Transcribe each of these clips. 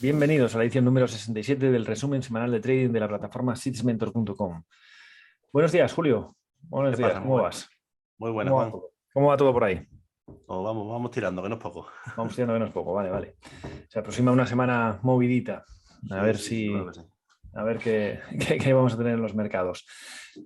Bienvenidos a la edición número 67 del resumen semanal de trading de la plataforma seedsmentor.com. Buenos días, Julio. Buenos ¿Qué días, pasa? ¿cómo vas? Muy buena, ¿Cómo va Juan. todo? ¿Cómo va todo por ahí? Vamos tirando, que no es poco. Vamos tirando menos poco, vale, vale. Se aproxima una semana movidita. A ver Sí, yo creo que sí. a ver qué vamos a tener en los mercados.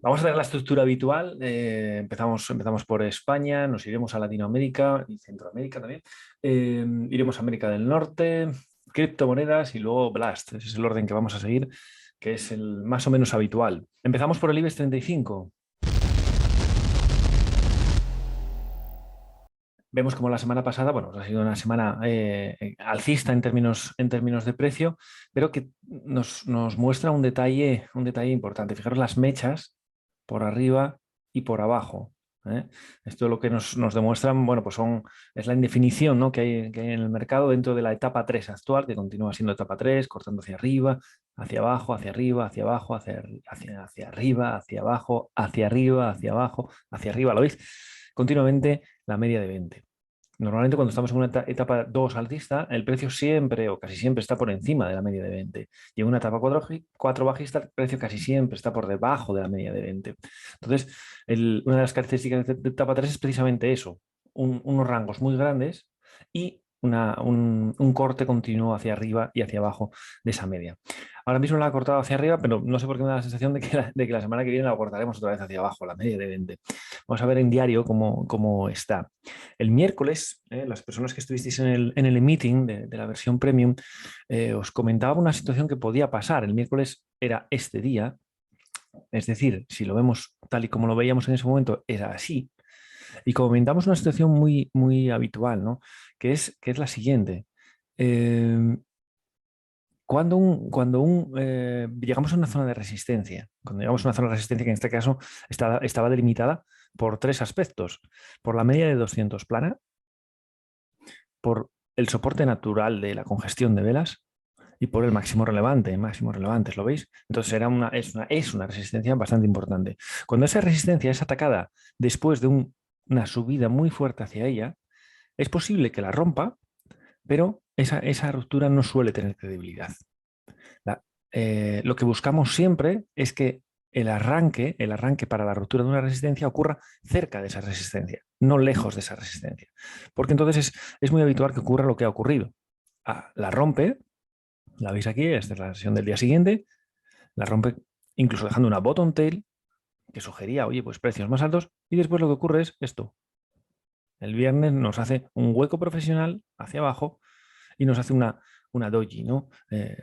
Vamos a tener la estructura habitual. Empezamos por España, nos iremos a Latinoamérica y Centroamérica también. Iremos a América del Norte, criptomonedas y luego Blast. Ese es el orden que vamos a seguir, que es el más o menos habitual. Empezamos por el IBEX 35. Vemos como la semana pasada, bueno, ha sido una semana alcista en términos de precio, pero que nos muestra un detalle importante. Fijaros las mechas por arriba y por abajo. ¿Eh? Esto lo que nos demuestran, bueno, pues es la indefinición, ¿no?, que hay en el mercado dentro de la etapa 3 actual, que continúa siendo etapa 3, cortando hacia arriba, hacia abajo, hacia arriba, hacia abajo, hacia arriba, hacia abajo, hacia arriba, hacia abajo, hacia arriba. ¿Lo veis? Continuamente la media de 20. Normalmente cuando estamos en una etapa 2 alcista, el precio siempre o casi siempre está por encima de la media de 20. Y en una etapa 4 bajista, el precio casi siempre está por debajo de la media de 20. Entonces, una de las características de etapa 3 es precisamente eso, unos rangos muy grandes y un corte continuo hacia arriba y hacia abajo de esa media. Ahora mismo la ha cortado hacia arriba, pero no sé por qué me da la sensación de que la semana que viene la cortaremos otra vez hacia abajo, la media de 20. Vamos a ver en diario cómo está. El miércoles, las personas que estuvisteis en el meeting de la versión premium, os comentaba una situación que podía pasar. El miércoles era este día, es decir, si lo vemos tal y como lo veíamos en ese momento, era así. Y comentamos una situación muy habitual, ¿no? Que es la siguiente. Eh, llegamos a una zona de resistencia, cuando llegamos a una zona de resistencia que en este caso estaba delimitada por tres aspectos: por la media de 200 plana, por el soporte natural de la congestión de velas y por el máximo relevante, máximos relevantes, ¿lo veis? Entonces es una resistencia bastante importante. Cuando esa resistencia es atacada después de una subida muy fuerte hacia ella, es posible que la rompa, pero esa ruptura no suele tener credibilidad. La- lo que buscamos siempre es que el arranque para la ruptura de una resistencia ocurra cerca de esa resistencia, no lejos de esa resistencia. Porque entonces es muy habitual que ocurra lo que ha ocurrido. La rompe, la veis aquí, esta es la sesión del día siguiente, la rompe incluso dejando una bottom tail que sugería, oye, pues precios más altos, y después lo que ocurre es esto. El viernes nos hace un hueco profesional hacia abajo y nos hace una doji, ¿no?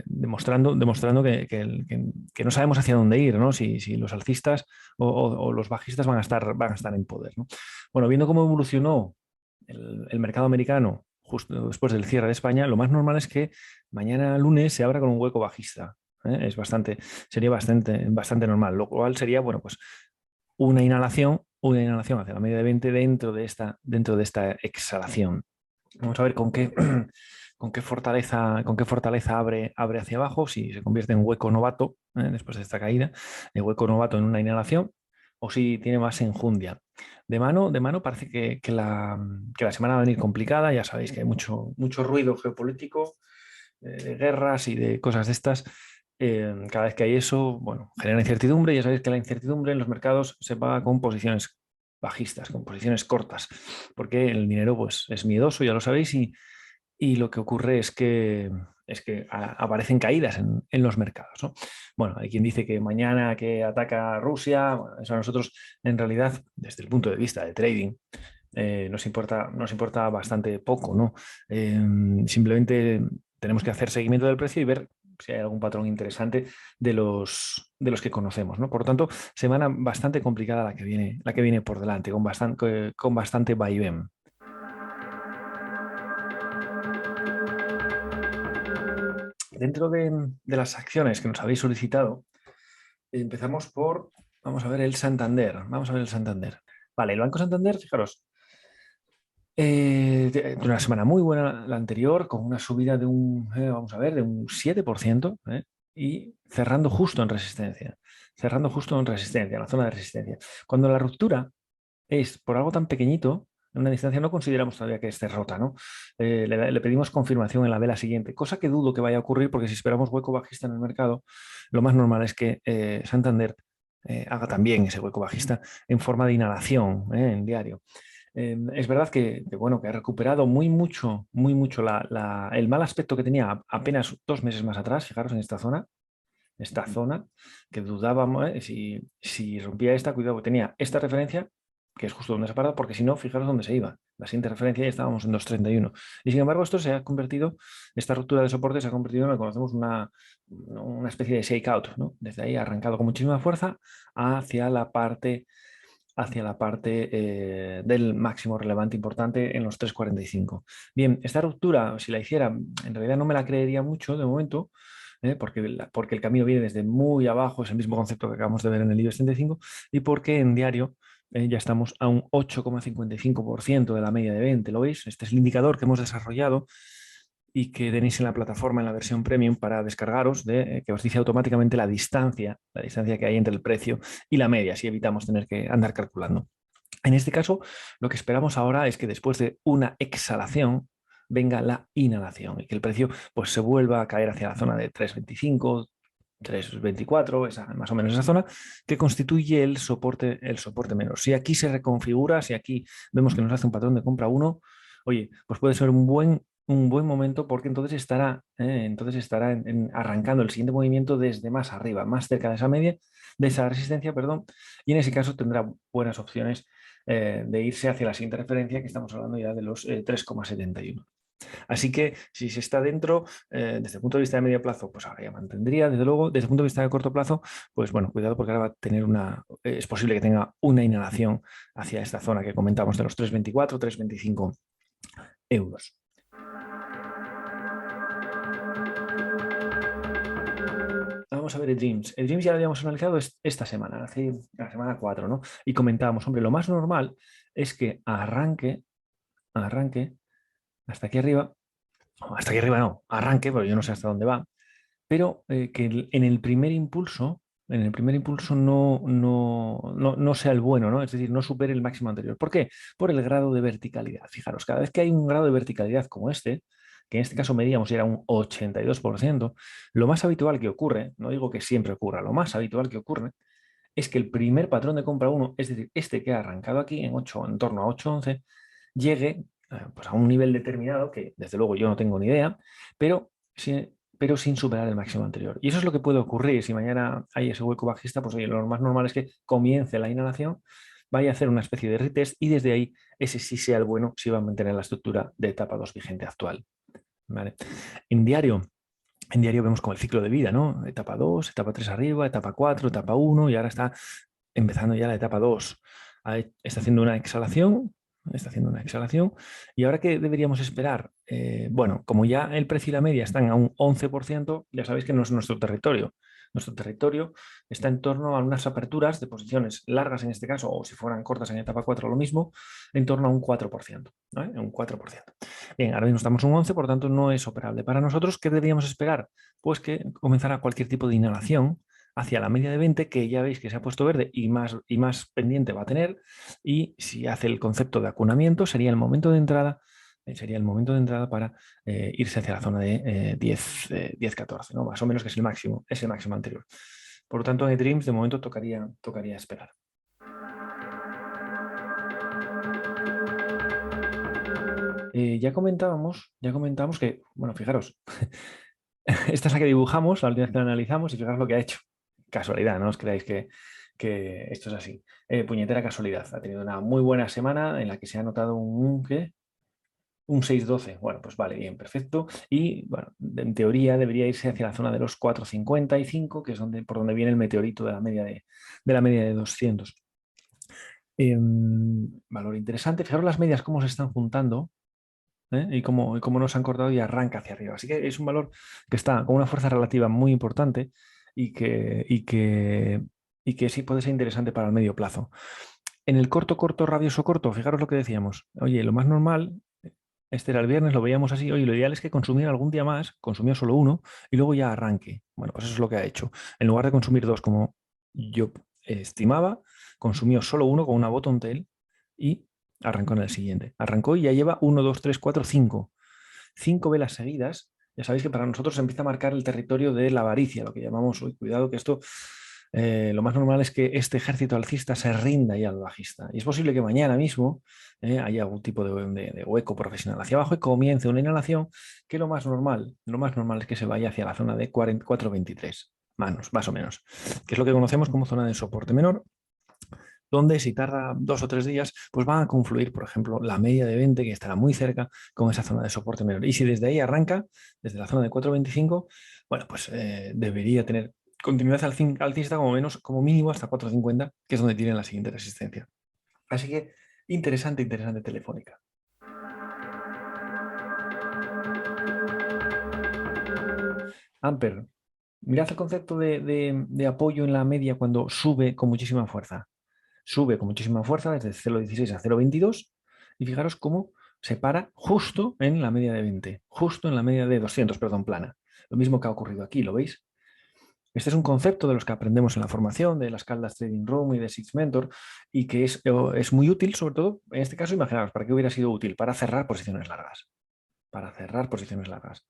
Demostrando que no sabemos hacia dónde ir, ¿no? Si los alcistas o los bajistas van a estar en poder, ¿no? Bueno, viendo cómo evolucionó el mercado americano justo después del cierre de España, lo más normal es que mañana lunes se abra con un hueco bajista. Sería bastante normal, lo cual sería, bueno, pues una inhalación hacia la media de 20 dentro de esta exhalación. Vamos a ver con qué fortaleza abre hacia abajo, si se convierte en hueco novato, después de esta caída, de hueco novato en una inhalación, o si tiene más enjundia. De mano parece que la semana va a venir complicada. Ya sabéis que hay mucho ruido geopolítico, de guerras y de cosas de estas. Cada vez que hay eso, bueno, genera incertidumbre. Ya sabéis que la incertidumbre en los mercados se paga con posiciones bajistas, con posiciones cortas, porque el dinero pues, es miedoso, ya lo sabéis, y lo que ocurre es que aparecen caídas en los mercados, ¿no? Bueno, hay quien dice que mañana que ataca a Rusia, bueno, eso a nosotros en realidad, desde el punto de vista de trading, nos importa bastante poco, ¿no? Simplemente tenemos que hacer seguimiento del precio y ver si hay algún patrón interesante de los que conocemos, ¿no? Por lo tanto, semana bastante complicada la que viene por delante, con bastante vaivén. Dentro de las acciones que nos habéis solicitado, empezamos vamos a ver el Santander. Vamos a ver el Santander. Vale, el Banco Santander, fijaros, de una semana muy buena la anterior, con una subida vamos a ver, de un 7%, y cerrando justo en resistencia. Cerrando justo en resistencia, en la zona de resistencia. Cuando la ruptura es por algo tan pequeñito, En una distancia no consideramos todavía que esté rota, ¿no? Le pedimos confirmación en la vela siguiente, cosa que dudo que vaya a ocurrir porque si esperamos hueco bajista en el mercado, lo más normal es que Santander haga también ese hueco bajista en forma de inhalación en diario. Es verdad bueno, que ha recuperado muy mucho el mal aspecto que tenía apenas 2 meses más atrás, fijaros en esta zona que dudábamos si rompía esta, cuidado, que tenía esta referencia, que es justo donde se ha parado, porque si no, fijaros dónde se iba. La siguiente referencia ya estábamos en 2,31. Y sin embargo, esta ruptura de soporte se ha convertido en lo que conocemos una especie de shakeout, ¿no? Desde ahí ha arrancado con muchísima fuerza hacia la parte del máximo relevante importante en los 3,45. Bien, esta ruptura, si la hiciera, en realidad no me la creería mucho de momento, porque el camino viene desde muy abajo, es el mismo concepto que acabamos de ver en el IBEX 35, y porque en diario ya estamos a un 8,55% de la media de 20, ¿lo veis? Este es el indicador que hemos desarrollado y que tenéis en la plataforma en la versión premium para descargaros, que os dice automáticamente la distancia que hay entre el precio y la media, si evitamos tener que andar calculando. En este caso, lo que esperamos ahora es que después de una exhalación venga la inhalación y que el precio pues, se vuelva a caer hacia la zona de 3,25, 3,24, más o menos esa zona, que constituye el soporte menor. Si aquí se reconfigura, si aquí vemos que nos hace un patrón de compra 1, oye, pues puede ser un buen momento porque entonces estará arrancando el siguiente movimiento desde más arriba, más cerca de esa media, de esa resistencia, perdón, y en ese caso tendrá buenas opciones de irse hacia la siguiente referencia, que estamos hablando ya de los 3,71. Así que si se está dentro, desde el punto de vista de medio plazo, pues ahora ya mantendría, desde luego. Desde el punto de vista de corto plazo, pues bueno, cuidado porque ahora va a tener es posible que tenga una inhalación hacia esta zona que comentamos de los 3,24, 3,25 euros. Vamos a ver el Dreams. El Dreams ya lo habíamos analizado esta semana, hace la semana 4, ¿no? Y comentábamos, hombre, lo más normal es que arranque hasta aquí arriba no, arranque, porque yo no sé hasta dónde va, pero que en el primer impulso no sea el bueno, ¿no? Es decir, no supere el máximo anterior. ¿Por qué? Por el grado de verticalidad. Fijaros, cada vez que hay un grado de verticalidad como que en este caso medíamos y era un 82%, lo más habitual que ocurre, no digo que siempre ocurra, lo más habitual que ocurre es que el primer patrón de compra 1, es decir, este que ha arrancado aquí en torno a 8,11, llegue pues a un nivel determinado que desde luego yo no tengo ni idea, pero sin superar el máximo anterior. Y eso es lo que puede ocurrir. Si mañana hay ese hueco bajista, pues oye, lo más normal es que comience la inhalación, vaya a hacer una especie de retest y desde ahí ese sí sea el bueno si va a mantener la estructura de etapa 2 vigente actual. ¿Vale? En diario vemos como el ciclo de vida, ¿no? Etapa 2, etapa 3 arriba, etapa 4, etapa 1 y ahora está empezando ya la etapa 2. Está haciendo una exhalación, ¿Y ahora qué deberíamos esperar? Bueno, como ya el precio y la media están a un 11%, ya sabéis que no es nuestro territorio. Nuestro territorio está en torno a unas aperturas de posiciones largas en este caso, o si fueran cortas en etapa 4 lo mismo, en torno a un 4%. ¿Vale? Un 4%. Bien, ahora mismo estamos en un 11%, por tanto no es operable. Para nosotros, ¿qué deberíamos esperar? Pues que comenzara cualquier tipo de inhalación hacia la media de 20, que ya veis que se ha puesto verde y más pendiente va a tener, y si hace el concepto de acunamiento, sería el momento de entrada para irse hacia la zona de 10-14, ¿no? Más o menos, que es el máximo anterior. Por lo tanto, en Dreams de momento tocaría esperar. Ya comentábamos que, bueno, fijaros, esta es la que dibujamos, la última vez que la analizamos, y fijaros lo que ha hecho. Casualidad, no os creáis que esto es así. Puñetera casualidad. Ha tenido una muy buena semana en la que se ha notado un 6,12. Bueno, pues vale, bien, perfecto. Y bueno, en teoría debería irse hacia la zona de los 4,55, que es por donde viene el meteorito de la media de 200. Valor interesante. Fijaros las medias cómo se están juntando. Y cómo nos han cortado y arranca hacia arriba. Así que es un valor que está con una fuerza relativa muy importante y que sí puede ser interesante para el medio plazo. En el corto, rabioso corto, fijaros lo que decíamos. Oye, lo más normal, este era el viernes, lo veíamos así. Oye, lo ideal es que consumiera algún día más, consumió solo uno y luego ya arranque. Bueno, pues eso es lo que ha hecho. En lugar de consumir dos, como yo estimaba, consumió solo uno con una bottom tail y arrancó en el siguiente. Arrancó y ya lleva 1, 2, 3, 4, 5. 5 velas seguidas. Ya sabéis que para nosotros se empieza a marcar el territorio de la avaricia, lo que llamamos hoy. Cuidado que esto, lo más normal es que este ejército alcista se rinda ya al bajista. Y es posible que mañana mismo haya algún tipo de hueco profesional hacia abajo y comience una inhalación que lo más normal es que se vaya hacia la zona de 4,23 manos, más o menos, que es lo que conocemos como zona de soporte menor, donde si tarda 2 o 3 días, pues van a confluir, por ejemplo, la media de 20, que estará muy cerca, con esa zona de soporte menor. Y si desde ahí arranca, desde la zona de 4,25, bueno, pues debería tener continuidad alcista como mínimo hasta 4,50, que es donde tiene la siguiente resistencia. Así que interesante Telefónica. Amper, mirad el concepto de apoyo en la media cuando sube con muchísima fuerza. Sube con muchísima fuerza desde 0,16 a 0,22 y fijaros cómo se para justo en la media de 20, justo en la media de 200, perdón, plana. Lo mismo que ha ocurrido aquí, ¿lo veis? Este es un concepto de los que aprendemos en la formación de las Caldas Trading Room y de Six Mentor y que es muy útil, sobre todo en este caso, imaginaos, ¿para qué hubiera sido útil? Para cerrar posiciones largas. Para cerrar posiciones largas.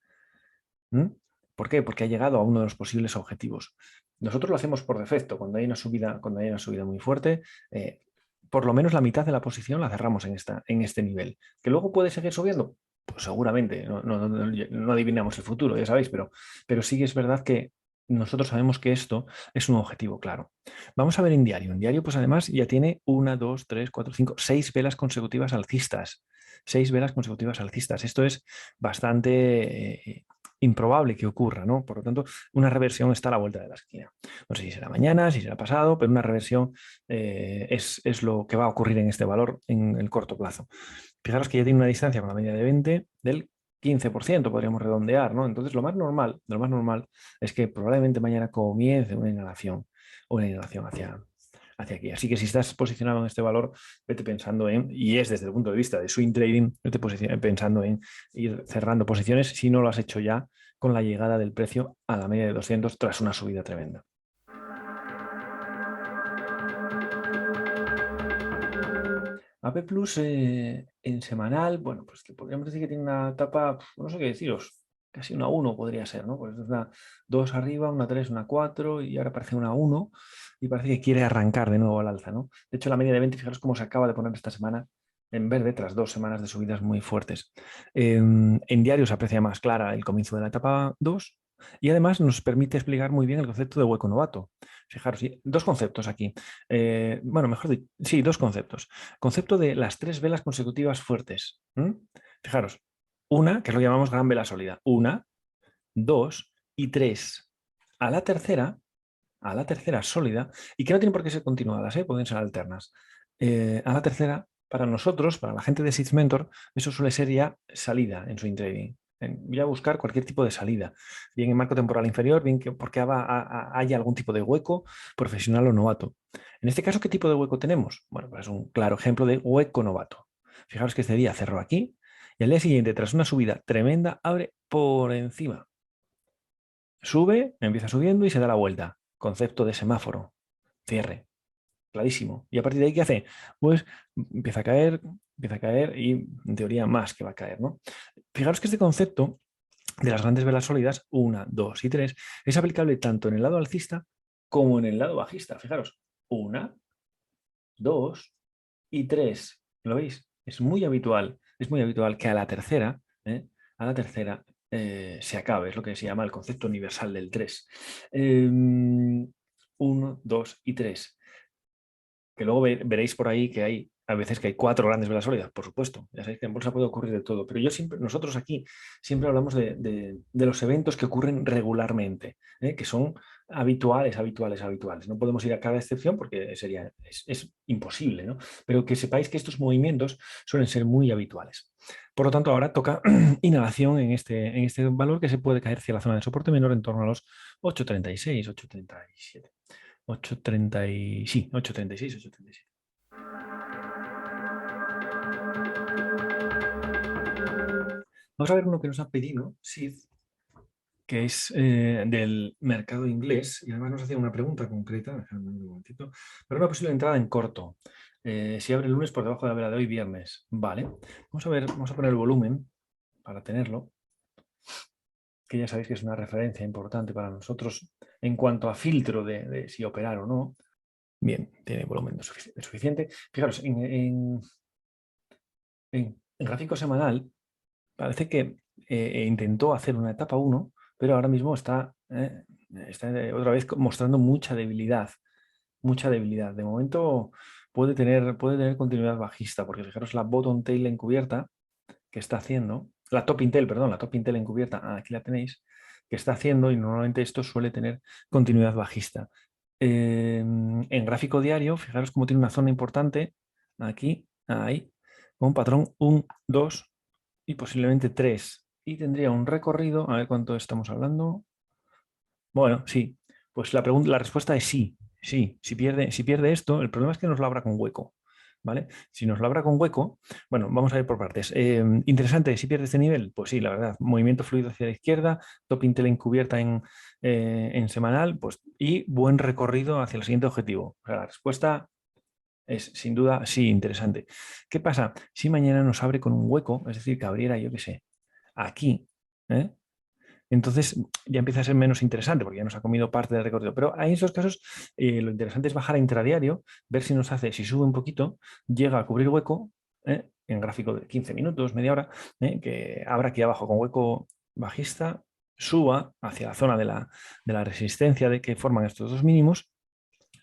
¿Mm? ¿Por qué? Porque ha llegado a uno de los posibles objetivos. Nosotros lo hacemos por defecto. Cuando hay una subida muy fuerte, por lo menos la mitad de la posición la cerramos en este nivel. ¿Que luego puede seguir subiendo? Pues seguramente. No adivinamos el futuro, ya sabéis, pero sí que es verdad que nosotros sabemos que esto es un objetivo claro. Vamos a ver en diario. En diario, pues además ya tiene 1, 2, 3, 4, 5, 6 velas consecutivas alcistas. 6 velas consecutivas alcistas. Esto es bastante improbable que ocurra, ¿no? Por lo tanto, una reversión está a la vuelta de la esquina. No sé si será mañana, si será pasado, pero una reversión es lo que va a ocurrir en este valor en el corto plazo. Fijaros que ya tiene una distancia con la media de 20 del 15%, podríamos redondear, ¿no? Entonces, lo más normal es que probablemente mañana comience una inhalación hacia aquí. Así que si estás posicionado en este valor, vete pensando y es desde el punto de vista de swing trading, vete pensando en ir cerrando posiciones si no lo has hecho ya con la llegada del precio a la media de 200 tras una subida tremenda. AP Plus en semanal, bueno, pues que podríamos decir que tiene una etapa, no sé qué deciros, casi una 1 podría ser, ¿no? Pues es una 2 arriba, una 3, una 4 y ahora parece una 1 y parece que quiere arrancar de nuevo al alza, ¿no? De hecho, la media de 20, fijaros cómo se acaba de poner esta semana en verde tras 2 semanas de subidas muy fuertes. En diario se aprecia más clara el comienzo de la etapa 2 y además nos permite explicar muy bien el concepto de hueco novato. Fijaros, dos conceptos aquí. Bueno, mejor dicho, sí, dos conceptos. Concepto de las 3 velas consecutivas fuertes. Fijaros, una, que es lo que llamamos gran vela sólida. 1, 2 y 3. A la tercera sólida, y que no tienen por qué ser continuadas, pueden ser alternas. A la tercera, para nosotros, para la gente de Six Mentor, eso suele ser ya salida en swing trading. Voy a buscar cualquier tipo de salida, bien en marco temporal inferior, bien porque haya algún tipo de hueco profesional o novato. En este caso, ¿qué tipo de hueco tenemos? Bueno, pues es un claro ejemplo de hueco novato. Fijaros que este día cerró aquí y al día siguiente, tras una subida tremenda, abre por encima. Sube, empieza subiendo y se da la vuelta. Concepto de semáforo. Cierre. Clarísimo. Y a partir de ahí, ¿qué hace? Pues empieza a caer y en teoría más que va a caer, ¿no? Fijaros que este concepto de las grandes velas sólidas, 1, 2 y 3, es aplicable tanto en el lado alcista como en el lado bajista. Fijaros, 1, 2 y 3. ¿Lo veis? Es muy habitual que a la tercera, se acabe. Es lo que se llama el concepto universal del 3. 1, 2 y 3. Que luego veréis por ahí que hay a veces que hay 4 grandes velas sólidas, por supuesto. Ya sabéis que en bolsa puede ocurrir de todo, pero nosotros aquí siempre hablamos de los eventos que ocurren regularmente, que son habituales. No podemos ir a cada excepción porque es imposible, ¿no? Pero que sepáis que estos movimientos suelen ser muy habituales. Por lo tanto, ahora toca inhalación en este valor que se puede caer hacia la zona de soporte menor en torno a los 8,36, 8,37. 8,30 sí, 8,36, 8,37. Vamos a ver uno que nos ha pedido, Sid, que es del mercado inglés, y además nos hacía una pregunta concreta, déjame un momentito, para una posible entrada en corto. Si abre el lunes por debajo de la vela de hoy, viernes. Vale. Vamos a ver, vamos a poner el volumen para tenerlo, que ya sabéis que es una referencia importante para nosotros en cuanto a filtro de si operar o no. Bien, tiene volumen suficiente. Fijaros, en gráfico semanal parece que intentó hacer una etapa 1, pero ahora mismo está otra vez mostrando mucha debilidad. Mucha debilidad. De momento puede tener continuidad bajista, porque fijaros la bottom tail encubierta que está haciendo, la top intel, perdón, la top intel encubierta, aquí la tenéis, que está haciendo, y normalmente esto suele tener continuidad bajista. En gráfico diario, fijaros cómo tiene una zona importante, aquí, ahí, con un patrón 1, 2 y posiblemente 3. Y tendría un recorrido, a ver cuánto estamos hablando. Bueno, sí, pues la respuesta es sí, sí. Si pierde esto, el problema es que nos lo abra con hueco, ¿vale? Si nos lo abra con hueco, bueno, vamos a ir por partes. Interesante, si pierde este nivel, pues sí, la verdad, movimiento fluido hacia la izquierda, top intel encubierta en semanal, pues, y buen recorrido hacia el siguiente objetivo. O sea, la respuesta es sin duda sí, interesante. ¿Qué pasa? Si mañana nos abre con un hueco, es decir, que abriera, yo qué sé, aquí, ¿eh? Entonces ya empieza a ser menos interesante porque ya nos ha comido parte del recorrido. Pero ahí en esos casos lo interesante es bajar a intradiario, ver si nos hace, si sube un poquito, llega a cubrir hueco, en gráfico de 15 minutos, media hora, que abra aquí abajo con hueco bajista, suba hacia la zona de la resistencia de que forman estos dos mínimos,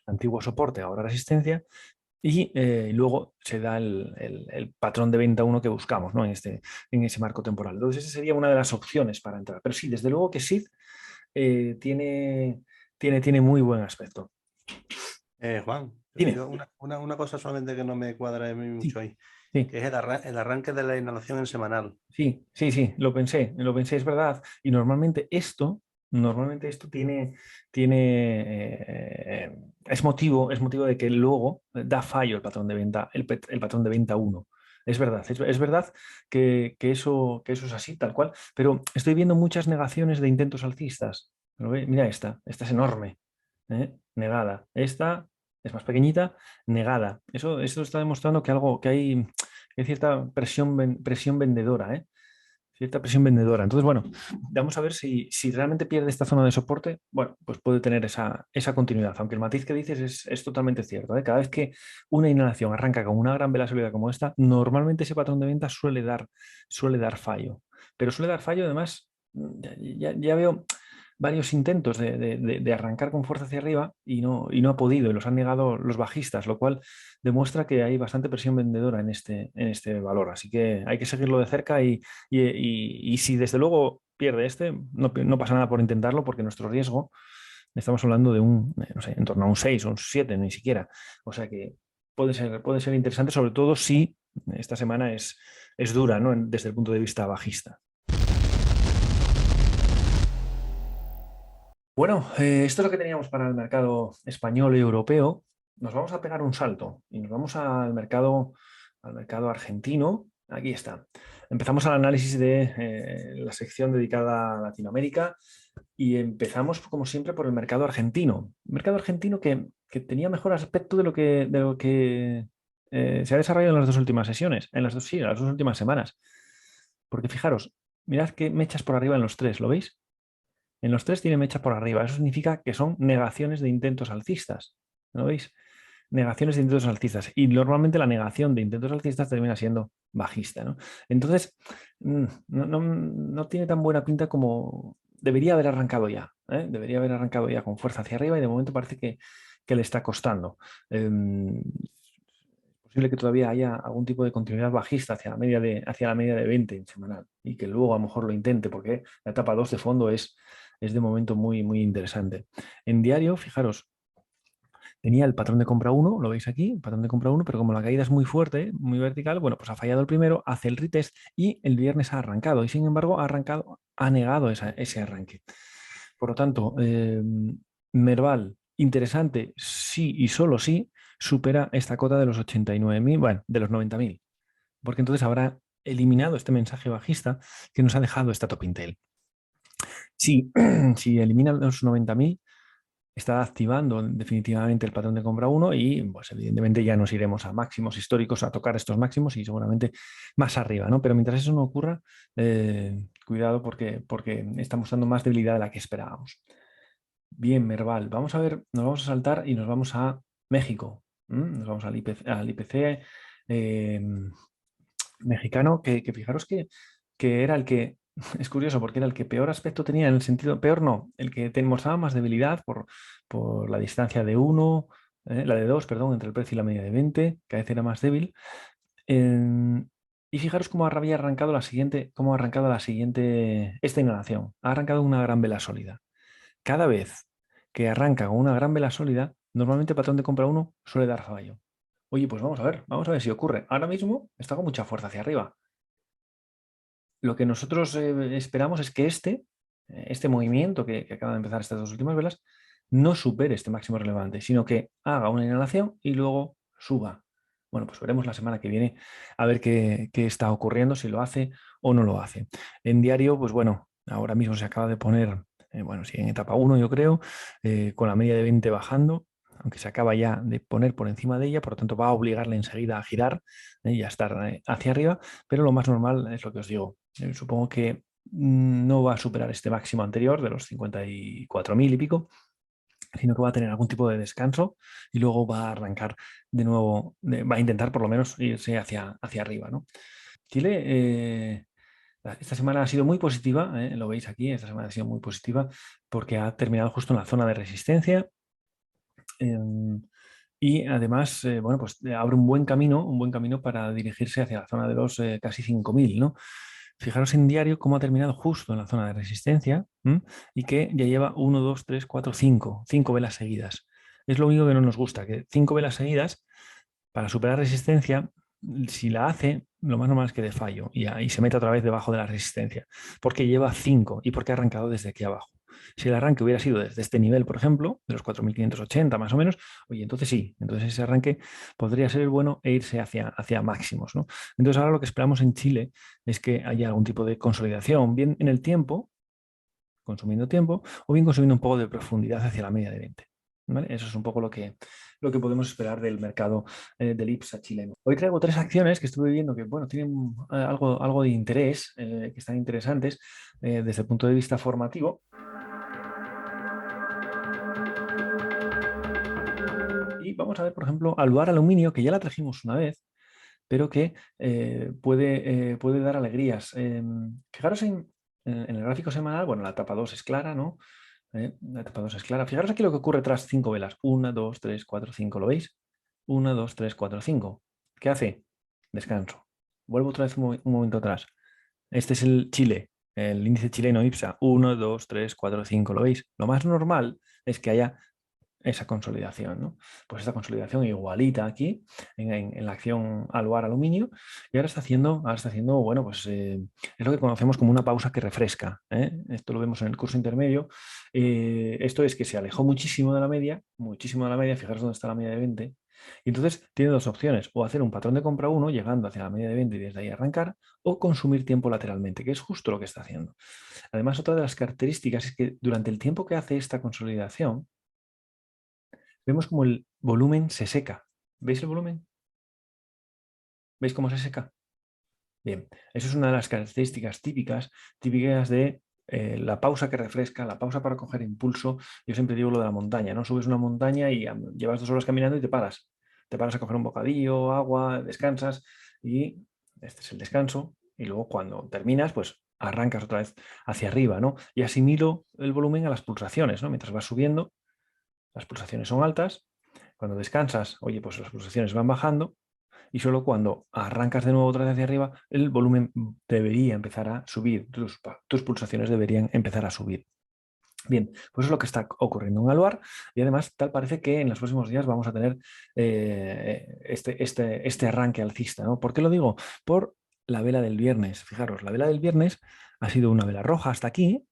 antiguo soporte, ahora resistencia, y luego se da el patrón de venta 1 que buscamos, ¿no? En ese marco temporal. Entonces, esa sería una de las opciones para entrar. Pero sí, desde luego que SID tiene muy buen aspecto. Juan, Dime. yo una cosa solamente que no me cuadra de mí mucho Sí, ahí, sí, que es el arranque de la inhalación en semanal. sí, lo pensé, es verdad. Y normalmente esto es motivo de que luego da fallo el patrón de venta, el patrón de venta 1. Es verdad, es verdad que eso es así, tal cual, pero estoy viendo muchas negaciones de intentos alcistas. ¿Lo ve? Mira esta es enorme, negada. Esta es más pequeñita, negada. Eso está demostrando que hay cierta presión vendedora, ¿eh? Cierta presión vendedora. Entonces, bueno, vamos a ver si realmente pierde esta zona de soporte, bueno, pues puede tener esa continuidad. Aunque el matiz que dices es totalmente cierto, ¿eh? Cada vez que una inhalación arranca con una gran vela sólida como esta, normalmente ese patrón de venta suele dar fallo. Pero suele dar fallo, además, ya veo varios intentos de arrancar con fuerza hacia arriba y no ha podido, y los han negado los bajistas, lo cual demuestra que hay bastante presión vendedora en este valor. Así que hay que seguirlo de cerca y si desde luego pierde no pasa nada por intentarlo porque nuestro riesgo, estamos hablando de no sé, en torno a un 6 o un 7, ni siquiera. O sea que puede ser interesante, sobre todo si esta semana es dura, ¿no? Desde el punto de vista bajista. Bueno, esto es lo que teníamos para el mercado español y europeo. Nos vamos a pegar un salto y nos vamos al mercado argentino. Aquí está. Empezamos el análisis de la sección dedicada a Latinoamérica y empezamos, como siempre, por el mercado argentino. Mercado argentino que tenía mejor aspecto de lo que se ha desarrollado en las dos últimas sesiones, sí, en las dos últimas semanas. Porque fijaros, mirad qué mechas por arriba en los tres, ¿lo veis? En los tres tiene mecha por arriba. Eso significa que son negaciones de intentos alcistas. ¿No veis? Negaciones de intentos alcistas. Y normalmente la negación de intentos alcistas termina siendo bajista, ¿no? Entonces, no tiene tan buena pinta como debería haber arrancado ya. Debería haber arrancado ya con fuerza hacia arriba y de momento parece que le está costando. Es posible que todavía haya algún tipo de continuidad bajista hacia la media de 20 en semanal y que luego a lo mejor lo intente porque la etapa 2 de fondo es de momento muy, muy interesante. En diario, fijaros, tenía el patrón de compra 1, lo veis aquí, el patrón de compra 1, pero como la caída es muy fuerte, muy vertical, bueno, pues ha fallado el primero, hace el retest y el viernes ha arrancado y sin embargo ha negado ese arranque. Por lo tanto, Merval, interesante, sí y solo sí, supera esta cota de los 89.000, bueno, de los 90.000, porque entonces habrá eliminado este mensaje bajista que nos ha dejado esta top intel. Si elimina los 90.000, está activando definitivamente el patrón de compra 1 y pues evidentemente ya nos iremos a máximos históricos, a tocar estos máximos y seguramente más arriba, ¿no? Pero mientras eso no ocurra, cuidado porque está mostrando más debilidad de la que esperábamos. Bien, Merval, vamos a ver, nos vamos a saltar y nos vamos a México. Nos vamos al IPC mexicano, que fijaros que era el que, es curioso, porque era el que peor aspecto tenía en el sentido, peor no, el que mostraba más debilidad por la distancia de 1, la de 2, perdón, entre el precio y la media de 20, cada vez era más débil. Y fijaros cómo había arrancado cómo ha arrancado la siguiente, esta inhalación. Ha arrancado una gran vela sólida. Cada vez que arranca con una gran vela sólida, normalmente el patrón de compra 1 suele dar fallo. Oye, pues vamos a ver si ocurre. Ahora mismo está con mucha fuerza hacia arriba. Lo que nosotros esperamos es que este movimiento que acaba de empezar estas dos últimas velas no supere este máximo relevante, sino que haga una inhalación y luego suba. Bueno, pues veremos la semana que viene a ver qué está ocurriendo, si lo hace o no lo hace. En diario, pues bueno, ahora mismo se acaba de poner, bueno, sí, en etapa 1 yo creo, con la media de 20 bajando, aunque se acaba ya de poner por encima de ella, por lo tanto va a obligarle enseguida a girar y a estar hacia arriba, pero lo más normal es lo que os digo. Supongo que no va a superar este máximo anterior de los 54.000 y pico, sino que va a tener algún tipo de descanso y luego va a arrancar de nuevo, va a intentar por lo menos irse hacia arriba, ¿no? Chile, esta semana ha sido muy positiva, lo veis aquí, esta semana ha sido muy positiva porque ha terminado justo en la zona de resistencia. Y además, bueno, pues abre un buen camino para dirigirse hacia la zona de los casi 5.000, ¿no? Fijaros en diario cómo ha terminado justo en la zona de resistencia y que ya lleva 1, 2, 3, 4, 5 velas seguidas. Es lo único que no nos gusta, que 5 velas seguidas para superar resistencia, si la hace, lo más normal es que dé fallo y ahí se mete otra vez debajo de la resistencia, porque lleva 5 y porque ha arrancado desde aquí abajo. Si el arranque hubiera sido desde este nivel, por ejemplo, de los 4.580 más o menos, oye, entonces sí, entonces ese arranque podría ser el bueno e irse hacia máximos, ¿no? Entonces ahora lo que esperamos en Chile es que haya algún tipo de consolidación, bien en el tiempo, consumiendo tiempo, o bien consumiendo un poco de profundidad hacia la media de 20. ¿Vale? Eso es un poco lo que podemos esperar del mercado del IPSA chileno. Hoy traigo tres acciones que estuve viendo que bueno, tienen algo de interés, que están interesantes desde el punto de vista formativo. Y vamos a ver, por ejemplo, Aluar Aluminio, que ya la trajimos una vez, pero que puede dar alegrías. Fijaros en el gráfico semanal, bueno, la etapa 2 es clara, ¿no? La etapa 2 es clara. Fijaros aquí lo que ocurre tras 5 velas. 1, 2, 3, 4, 5. ¿Lo veis? 1, 2, 3, 4, 5. ¿Qué hace? Descanso. Vuelvo otra vez un momento atrás. Este es el Chile, el índice chileno IPSA. 1, 2, 3, 4, 5. ¿Lo veis? Lo más normal es que haya esa consolidación, ¿no? Pues esta consolidación igualita aquí en la acción Aluar Aluminio y ahora está haciendo, bueno, pues es lo que conocemos como una pausa que refresca. Esto lo vemos en el curso intermedio. Esto es que se alejó muchísimo de la media, fijaros dónde está la media de 20. Y entonces tiene dos opciones, o hacer un patrón de compra 1 llegando hacia la media de 20 y desde ahí arrancar, o consumir tiempo lateralmente, que es justo lo que está haciendo. Además, otra de las características es que durante el tiempo que hace esta consolidación, vemos como el volumen se seca. ¿Veis el volumen? ¿Veis cómo se seca? Bien, eso es una de las características típicas de la pausa que refresca, la pausa para coger impulso. Yo siempre digo lo de la montaña, ¿no? Subes una montaña y llevas 2 horas caminando y te paras. Te paras a coger un bocadillo, agua, descansas y este es el descanso. Y luego cuando terminas, pues arrancas otra vez hacia arriba, ¿no? Y asimilo el volumen a las pulsaciones, ¿no? Mientras vas subiendo, las pulsaciones son altas. Cuando descansas, oye, pues las pulsaciones van bajando y solo cuando arrancas de nuevo otra vez hacia arriba, el volumen debería empezar a subir, tus pulsaciones deberían empezar a subir. Bien, pues es lo que está ocurriendo en Aluar y además tal parece que en los próximos días vamos a tener este arranque alcista, ¿no? ¿Por qué lo digo? Por la vela del viernes. Fijaros, la vela del viernes ha sido una vela roja hasta aquí,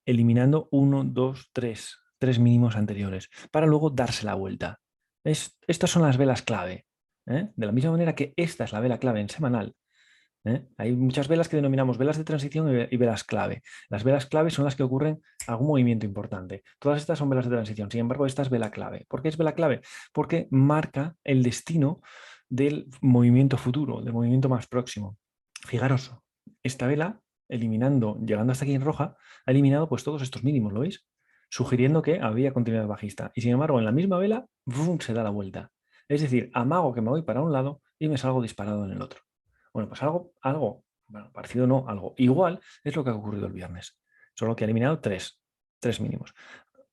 eliminando 1, 2, 3 mínimos anteriores, para luego darse la vuelta. Estas son las velas clave. De la misma manera que esta es la vela clave en semanal, Hay muchas velas que denominamos velas de transición y velas clave. Las velas clave son las que ocurren algún movimiento importante. Todas estas son velas de transición. Sin embargo, esta es vela clave. ¿Por qué es vela clave? Porque marca el destino del movimiento futuro, del movimiento más próximo. Fijaros, esta vela, eliminando, llegando hasta aquí en roja, ha eliminado pues todos estos mínimos, ¿lo veis? Sugiriendo que había continuidad bajista. Y sin embargo, en la misma vela, ¡brum!, se da la vuelta. Es decir, amago que me voy para un lado y me salgo disparado en el otro. Bueno, pues algo, bueno, parecido no, algo igual es lo que ha ocurrido el viernes. Solo que ha eliminado tres mínimos.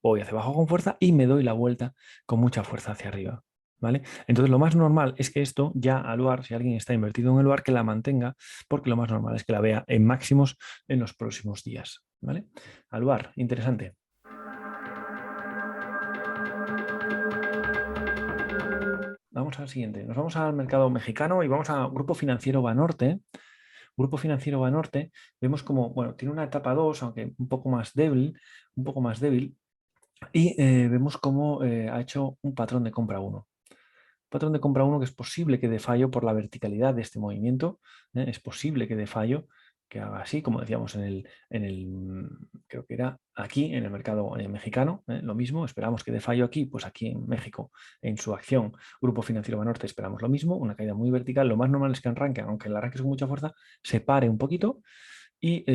Voy hacia abajo con fuerza y me doy la vuelta con mucha fuerza hacia arriba. ¿Vale? Entonces lo más normal es que esto ya Aluar, si alguien está invertido en el lugar, que la mantenga, porque lo más normal es que la vea en máximos en los próximos días. ¿Vale? Aluar, interesante. Vamos al siguiente. Nos vamos al mercado mexicano y vamos al Grupo Financiero Banorte. Grupo Financiero Banorte, vemos como, bueno, tiene una etapa 2, aunque un poco más débil, y vemos cómo ha hecho un patrón de compra 1. Patrón de compra 1 que es posible que dé fallo por la verticalidad de este movimiento, es posible que dé fallo, que haga así, como decíamos creo que era aquí en el mercado mexicano, lo mismo, esperamos que dé fallo aquí, pues aquí en México, en su acción Grupo Financiero Banorte esperamos lo mismo, una caída muy vertical, lo más normal es que arranque, aunque el arranque es con mucha fuerza, se pare un poquito y,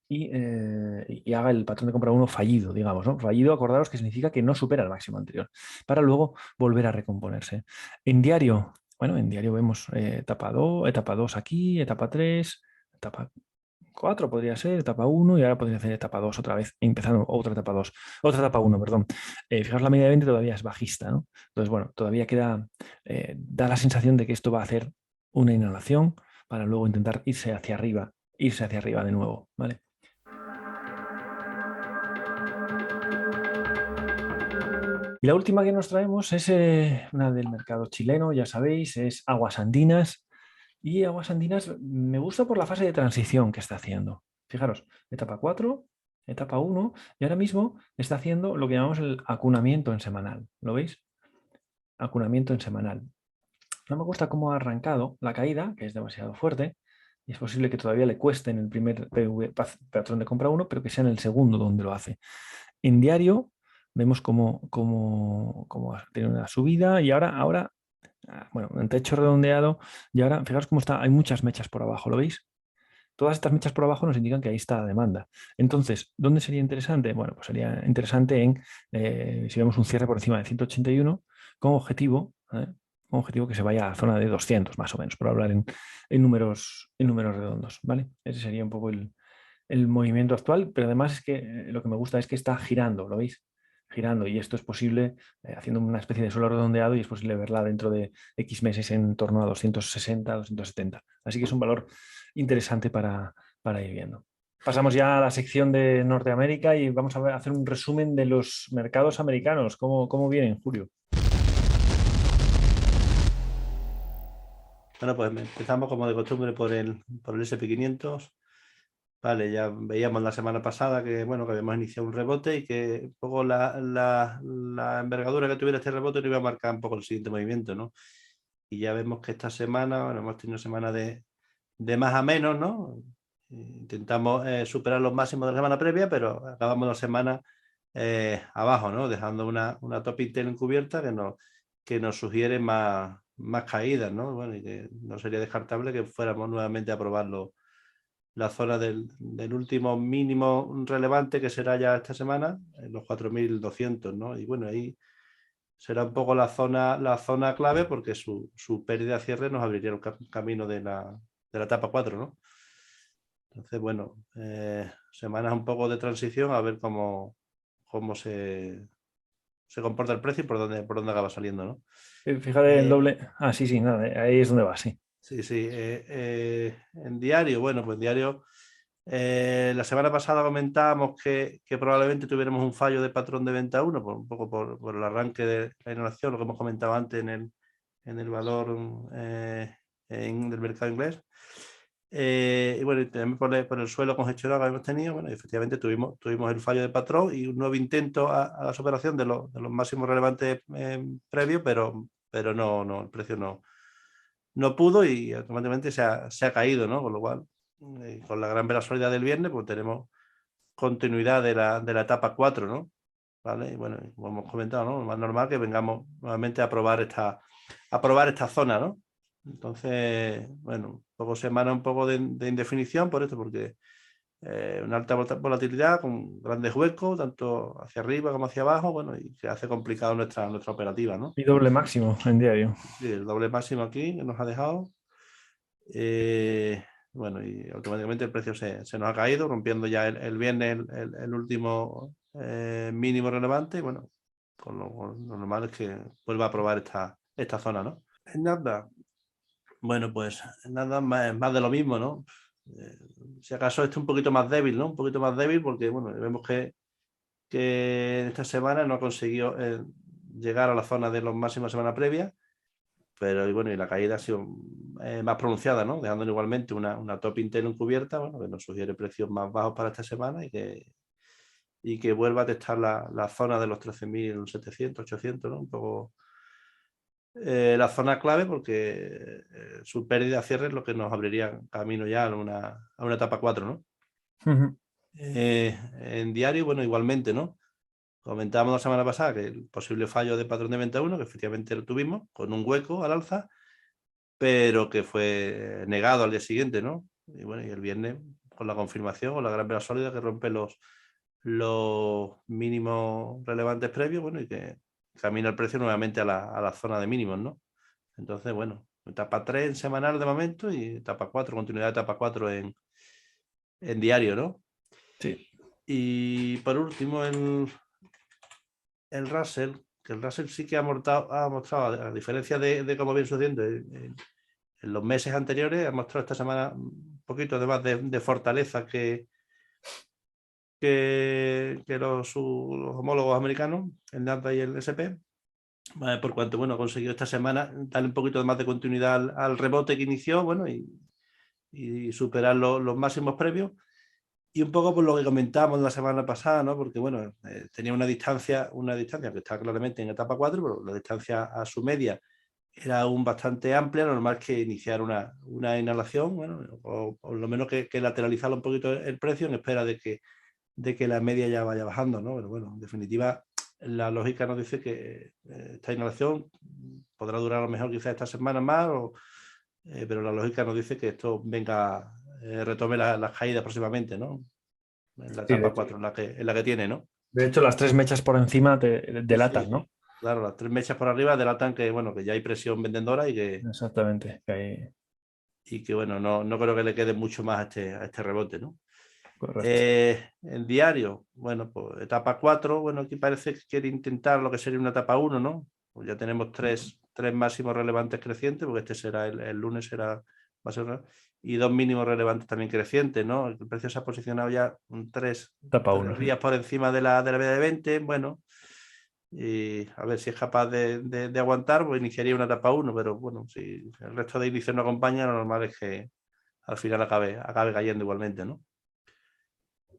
y haga el patrón de compra 1 fallido, digamos, ¿no? Fallido, acordaros que significa que no supera el máximo anterior, para luego volver a recomponerse. En diario, bueno, en diario vemos etapa 2 aquí, etapa 3, etapa 4 podría ser, etapa 1 y ahora podría ser etapa 2 otra vez, empezando otra etapa 2, otra etapa 1, perdón. Fijaos, la media de 20 todavía es bajista, ¿no? Entonces, bueno, todavía queda, da la sensación de que esto va a hacer una inhalación para luego intentar irse hacia arriba de nuevo, ¿vale? Y la última que nos traemos es una del mercado chileno, ya sabéis, es Aguas Andinas. Y Aguas Andinas me gusta por la fase de transición que está haciendo. Fijaros, etapa 4, etapa 1, y ahora mismo está haciendo lo que llamamos el acunamiento en semanal. ¿Lo veis? Acunamiento en semanal. No me gusta cómo ha arrancado la caída, que es demasiado fuerte, y es posible que todavía le cueste en el primer patrón de compra 1, pero que sea en el segundo donde lo hace. En diario vemos cómo tiene una subida y ahora, bueno, en techo redondeado y ahora, fijaros cómo está, hay muchas mechas por abajo, ¿lo veis? Todas estas mechas por abajo nos indican que ahí está la demanda. Entonces, ¿dónde sería interesante? Bueno, pues sería interesante si vemos un cierre por encima de 181 con objetivo, con objetivo que se vaya a la zona de 200 más o menos, por hablar en números redondos, ¿vale? Ese sería un poco el movimiento actual, pero además es que lo que me gusta es que está girando, ¿lo veis? Girando, y esto es posible haciendo una especie de suelo redondeado y es posible verla dentro de X meses en torno a 260, 270. Así que es un valor interesante para ir viendo. Pasamos ya a la sección de Norteamérica y vamos a hacer un resumen de los mercados americanos. ¿Cómo vienen, Julio? Bueno, pues empezamos como de costumbre por el SP500. Vale, ya veíamos la semana pasada que, bueno, que habíamos iniciado un rebote y que un poco la envergadura que tuviera este rebote nos iba a marcar un poco el siguiente movimiento, ¿no? Y ya vemos que esta semana, bueno, hemos tenido semana de más a menos, ¿no? Intentamos superar los máximos de la semana previa, pero acabamos la semana abajo, ¿no? Dejando una top intel encubierta que nos sugiere más caídas, ¿no? Bueno, y que no sería descartable que fuéramos nuevamente a probarlo la zona del último mínimo relevante que será ya esta semana, en los 4.200, ¿no? Y bueno, ahí será un poco la zona clave porque su pérdida a cierre nos abriría el camino de la etapa 4, ¿no? Entonces, bueno, semanas un poco de transición a ver cómo se comporta el precio y por dónde acaba saliendo, ¿no? Fíjate el doble. Ah, sí, nada, ahí es donde va, sí. Sí. En diario, bueno, pues en diario, la semana pasada comentábamos que probablemente tuviéramos un fallo de patrón de venta 1, un poco por el arranque de la inhalación, lo que hemos comentado antes en el valor del mercado inglés. Y bueno, y también por el suelo congestionado que hemos tenido, bueno, efectivamente tuvimos el fallo de patrón y un nuevo intento a la superación de los máximos relevantes previos, pero no, el precio no no pudo y automáticamente se ha caído, ¿no? Con lo cual, con la gran volatilidad del viernes, pues tenemos continuidad de la etapa 4, ¿no? ¿Vale? Y bueno, como hemos comentado, ¿no? Lo más normal que vengamos nuevamente a probar esta zona, ¿no? Entonces, bueno, un poco semana un poco de indefinición por esto, porque una alta volatilidad con grandes huecos, tanto hacia arriba como hacia abajo, bueno, y se hace complicado nuestra operativa, ¿no? Y doble máximo en diario. Sí, el doble máximo aquí que nos ha dejado. Eh, bueno, y automáticamente el precio se nos ha caído, rompiendo ya el viernes el último mínimo relevante. Y bueno, con lo normal es que vuelva a probar esta zona, ¿no? En nada, bueno, pues nada más de lo mismo, ¿no? Si acaso este un poquito más débil, ¿no? Un poquito más débil porque, bueno, vemos que en esta semana no ha conseguido llegar a la zona de los máximos semana previa, pero y bueno, y la caída ha sido más pronunciada, ¿no? Dejando igualmente una top Intel encubierta, bueno, que nos sugiere precios más bajos para esta semana y que vuelva a testar la zona de los 13.700, 800, ¿no? Un poco la zona clave porque su pérdida a cierre es lo que nos abriría camino ya a una etapa 4, ¿no? Ujú. En diario, bueno, igualmente, ¿no? Comentábamos la semana pasada que el posible fallo de patrón de venta 1, que efectivamente lo tuvimos, con un hueco al alza, pero que fue negado al día siguiente, ¿no? Y bueno, y el viernes, con la confirmación, con la gran vela sólida que rompe los mínimos relevantes previos, bueno, y que camina el precio nuevamente a la zona de mínimos, ¿no? Entonces, bueno, etapa 3 en semanal de momento y etapa 4, continuidad de etapa 4 en diario, ¿no? Sí. Y por último, el Russell, que el Russell sí que ha mostrado, a diferencia de cómo viene sucediendo en los meses anteriores, ha mostrado esta semana un poquito de más de fortaleza que los homólogos americanos, el Nasdaq y el S&P, por cuanto, bueno, ha conseguido esta semana darle un poquito más de continuidad al rebote que inició, bueno, y superar los máximos previos. Y un poco por lo que comentábamos la semana pasada, ¿no? Porque, bueno, tenía una distancia que está claramente en etapa 4, pero la distancia a su media era aún bastante amplia, normal que iniciar una inhalación, bueno, o por lo menos que lateralizar un poquito el precio en espera de que la media ya vaya bajando, ¿no? Pero bueno, en definitiva, la lógica nos dice que esta inhalación podrá durar a lo mejor quizás esta semana más, pero la lógica nos dice que esto retome las caídas próximamente, ¿no? En la Sí, etapa 4, en la que tiene, ¿no? de hecho, las tres mechas por encima te Sí, delatan, sí. ¿no? Claro, las tres mechas por arriba delatan que, bueno, que ya hay presión vendedora Exactamente. bueno, no creo que le quede mucho más a este rebote, ¿no? Correcto. En diario, bueno, pues etapa 4, bueno, aquí parece que quiere intentar lo que sería una etapa 1, ¿no? Pues ya tenemos tres máximos relevantes crecientes, porque este será el lunes, va a ser, y dos mínimos relevantes también crecientes, ¿no? El precio se ha posicionado ya tres Etapa 1. días por encima de la media de 20, bueno, y a ver si es capaz de aguantar, pues iniciaría una etapa 1, pero bueno, si el resto de inicios no acompaña, lo normal es que al final acabe cayendo igualmente, ¿no?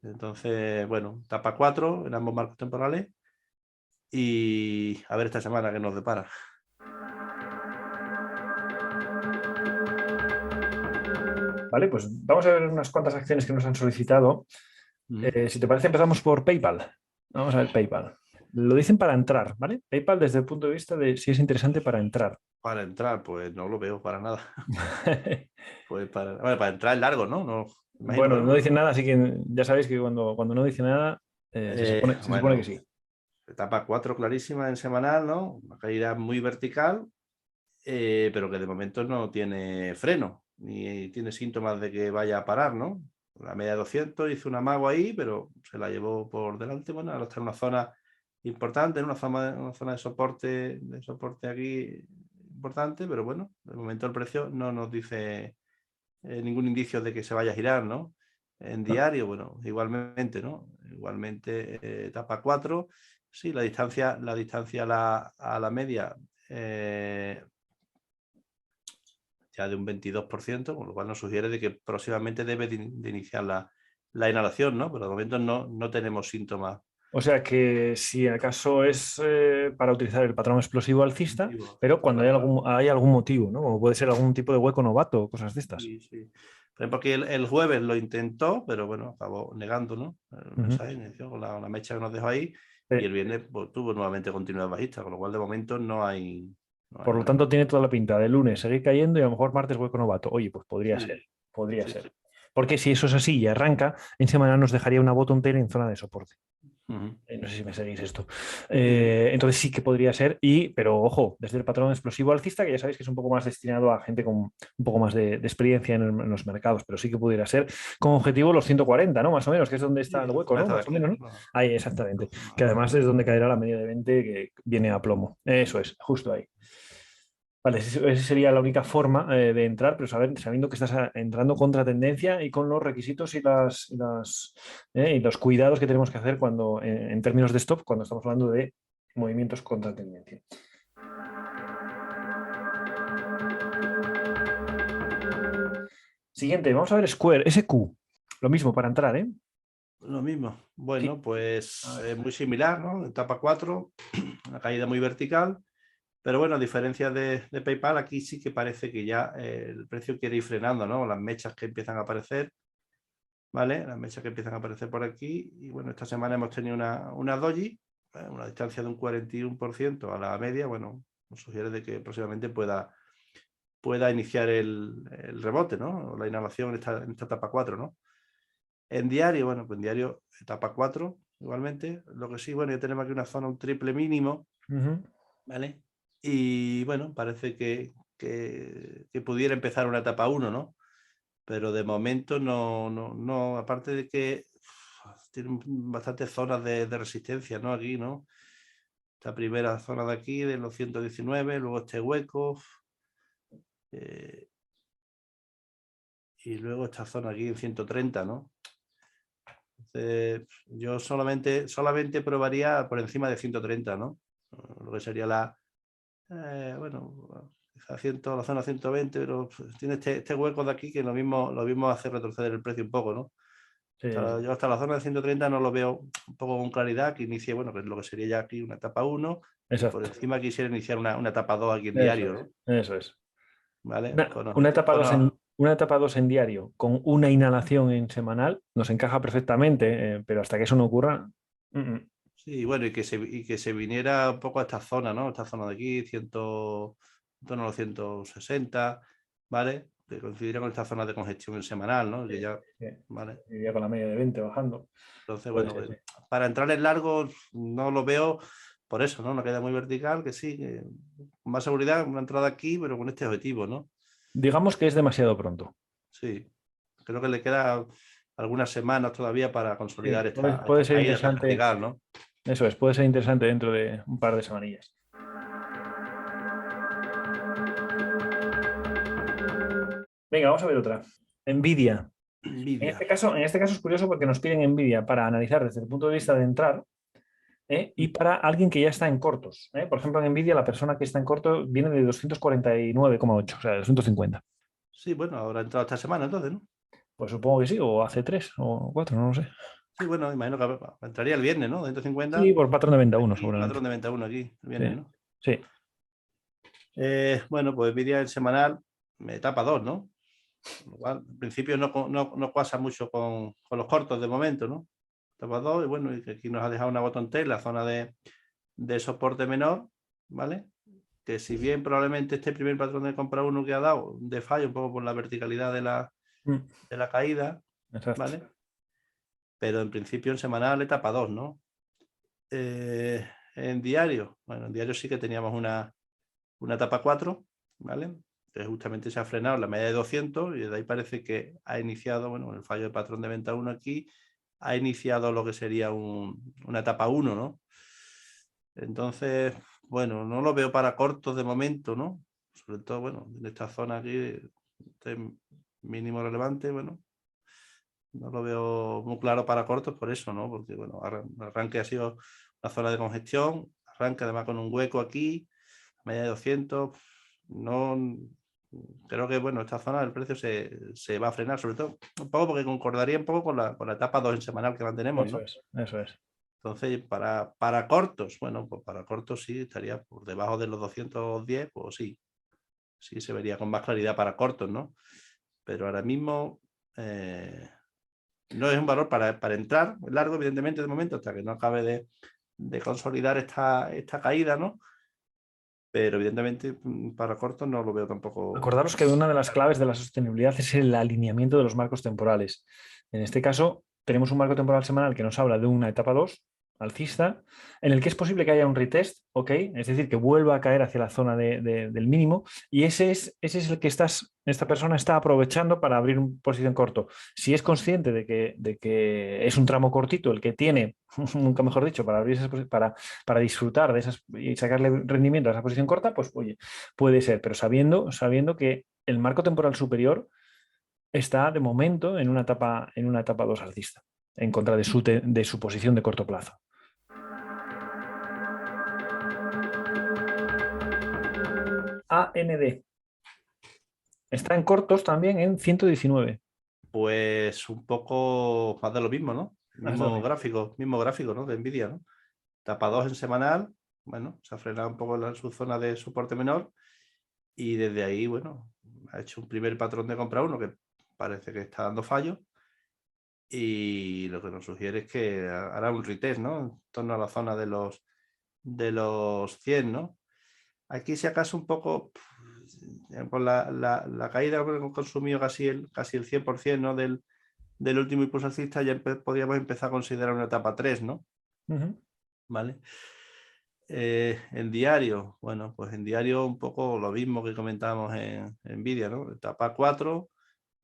Entonces, bueno, etapa 4 en ambos marcos temporales y a ver esta semana qué nos depara. Vale, pues vamos a ver unas cuantas acciones que nos han solicitado. Si te parece, empezamos por PayPal. Vamos a ver PayPal. Lo dicen para entrar, ¿vale? PayPal desde el punto de vista de si es interesante para entrar. Para entrar, pues no lo veo para nada. Pues para entrar es largo, ¿no? No, imagino que Bueno, no no. dicen nada, así que ya sabéis que cuando no dice nada, se supone que Bueno, sí. etapa 4 clarísima en semanal, ¿no? Una caída muy vertical, pero que de momento no tiene freno, ni tiene síntomas de que vaya a parar, ¿no? La media de 200 hizo un amago ahí, pero se la llevó por delante. Bueno, ahora está en una zona importante, en una zona de soporte aquí importante, pero bueno, de momento el precio no nos dice ningún indicio de que se vaya a girar, ¿no? En diario, bueno, igualmente, ¿no? Igualmente, etapa 4, sí, la distancia a la media ya de un 22%, con lo cual nos sugiere de que próximamente debe de iniciar la inhalación, ¿no? Pero de momento no tenemos síntomas O sea que si acaso es para utilizar el patrón explosivo alcista, pero cuando hay Claro. hay algún motivo, ¿no? Como puede ser algún tipo de hueco novato o cosas de estas. Sí, sí. Por ejemplo, aquí el jueves lo intentó, pero bueno, acabó negando, ¿no? El Ujú. mensaje inició con la mecha que nos dejó ahí, y Eh, el viernes pues, tuvo nuevamente continuidad bajista, con lo cual de momento no por hay lo nada. tanto, tiene toda la pinta de lunes seguir cayendo y a lo mejor martes hueco novato. Oye, pues podría ser, Sí, podría sí, ser. sí. Porque si eso es así y arranca, en semana nos dejaría una bottom tail en zona de soporte. Ujú. No sé si me seguís esto. Sí, sí. Entonces sí que podría ser, pero ojo, desde el patrón explosivo alcista, que ya sabéis que es un poco más destinado a gente con un poco más de experiencia en los mercados, pero sí que pudiera ser con objetivo los 140, ¿no? Más o menos, que es donde está Sí, el la hueco, zona ¿no? esta de Más o aquí, menos, ¿no? Ahí, exactamente. Que además es donde caerá la media de 20 que viene a plomo. Eso es, justo ahí. Vale, esa sería la única forma de entrar, pero sabiendo que estás entrando contra tendencia y con los requisitos y los cuidados que tenemos que hacer cuando, en términos de stop, cuando estamos hablando de movimientos contra tendencia. Siguiente, vamos a ver Square, SQ. Lo mismo para entrar, ¿eh? lo mismo. Sí. Bueno, A pues ver. muy similar, ¿no? Etapa 4, una caída muy vertical. Pero bueno, a diferencia de PayPal, aquí sí que parece que ya el precio quiere ir frenando, ¿no? Las mechas que empiezan a aparecer, ¿vale? Las mechas que empiezan a aparecer por aquí. Y bueno, esta semana hemos tenido una doji, una distancia de un 41% a la media. Bueno, nos sugiere de que próximamente pueda iniciar el rebote, ¿no? La inhalación en esta etapa 4, ¿no? En diario, bueno, pues en diario, etapa 4, igualmente. Lo que sí, bueno, ya tenemos aquí una zona, un triple mínimo, Ujú. ¿vale? Y bueno, parece que pudiera empezar una etapa 1, ¿no? Pero de momento no, aparte de que tienen bastantes zonas de resistencia, ¿no? Aquí, ¿no? Esta primera zona de aquí, de los 119, luego este hueco, eh, y luego esta zona aquí en 130, ¿no? Entonces, yo solamente probaría por encima de 130, ¿no? Lo que sería bueno, quizá 100, la zona 120, pero tiene este hueco de aquí que lo mismo hace retroceder el precio un poco, ¿no? Sí, sí. Yo hasta la zona de 130 no lo veo un poco con claridad, que inicie, bueno, que es lo que sería ya aquí una etapa 1, y por Exacto. encima quisiera iniciar una etapa 2 aquí en Eso diario, es. ¿no? Eso es. ¿Vale? Una etapa 2 una etapa 2 en diario con una inhalación en semanal nos encaja perfectamente, pero hasta que eso no ocurra. Sí, bueno, y que se viniera un poco a esta zona, ¿no? Esta zona de aquí, 100, en torno a los 160, ¿vale? Que coincidiría con esta zona de congestión semanal, ¿no? Que Sí, ya, sí. ¿vale? Iría con la media de 20 bajando. Entonces, Puede bueno, ser, pues, sí. para entrar en largo no lo veo por eso, ¿no? Una caída muy vertical, que sí, con más seguridad, una entrada aquí, pero con este objetivo, ¿no? Digamos que es demasiado pronto. Sí, creo que le queda algunas semanas todavía para Sí, consolidar esta, puede esta ser caída tan interesante. vertical, ¿no? Eso es, puede ser interesante dentro de un par de semanillas. Venga, vamos a ver otra. Nvidia. Nvidia. En este caso es curioso porque nos piden Nvidia para analizar desde el punto de vista de entrar, y para alguien que ya está en cortos. Por ejemplo, en Nvidia la persona que está en corto viene de 249,8, o sea, de 250. Sí, bueno, ahora ha entrado esta semana entonces, ¿no? Pues supongo que sí, o hace 3 o 4, no lo sé. Sí, bueno, imagino que entraría el viernes, ¿no? Sí, 150. por patrón de venta uno Aquí, seguramente. patrón de venta 1 aquí, el Sí, viernes, ¿no? sí. Bueno, pues Nvidia el semanal, etapa 2, ¿no? Lo cual, en principio no cuasa mucho con los cortos de momento, ¿no? Etapa 2, y bueno, y que aquí nos ha dejado una bottom tail, la zona de soporte menor, ¿vale? Que si bien probablemente este primer patrón de compra 1 que ha dado de fallo un poco por la verticalidad Mm, de la caída, exacto. ¿vale? Pero en principio en semanal etapa 2, ¿no? En diario, bueno, en diario sí que teníamos una etapa 4, ¿vale? Que justamente se ha frenado en la media de 200 y de ahí parece que ha iniciado, bueno, el fallo de patrón de venta 1 aquí, ha iniciado lo que sería una etapa 1, ¿no? Entonces, bueno, no lo veo para cortos de momento, ¿no? Sobre todo, bueno, en esta zona aquí, este mínimo relevante, bueno, no lo veo muy claro para cortos por eso, ¿no? Porque, bueno, el arranque ha sido una zona de congestión, arranque además con un hueco aquí, media de 200, no, creo que, bueno, esta zona del precio se va a frenar, sobre todo un poco porque concordaría un poco con la etapa 2 en semanal que mantenemos, Eso ¿no? es, eso es. Entonces, para cortos, bueno, pues para cortos sí, estaría por debajo de los 210, pues sí se vería con más claridad para cortos, ¿no? Pero ahora mismo no es un valor para entrar largo, evidentemente, de momento, hasta que no acabe de consolidar esta caída, ¿no? Pero evidentemente para cortos no lo veo tampoco. Acordaros que una de las claves de la sostenibilidad es el alineamiento de los marcos temporales. En este caso, tenemos un marco temporal semanal que nos habla de una etapa 2 alcista, en el que es posible que haya un retest, ¿ok? Es decir, que vuelva a caer hacia la zona del mínimo, y ese es el que esta persona está aprovechando para abrir una posición corto. Si es consciente de que es un tramo cortito el que tiene, nunca mejor dicho, para abrir para disfrutar de esas y sacarle rendimiento a esa posición corta, pues oye, puede ser, pero sabiendo que el marco temporal superior está de momento en una etapa 2 alcista, en contra de su posición de corto plazo. AMD. Está en cortos también en 119. Pues un poco más de lo mismo, ¿no? Mismo gráfico, ¿no? De Nvidia, ¿no? Etapa 2 en semanal, bueno, se ha frenado un poco en su zona de soporte menor y desde ahí, bueno, ha hecho un primer patrón de compra 1 que parece que está dando fallo y lo que nos sugiere es que hará un retest, ¿no? En torno a la zona de los 100, ¿no? Aquí si acaso un poco por la caída que hemos consumido casi el 100%, ¿no? del último impulso alcista, ya podríamos empezar a considerar una etapa 3, ¿no? ¿Vale? En diario, bueno, pues en diario un poco lo mismo que comentábamos en Nvidia, ¿no? Etapa 4,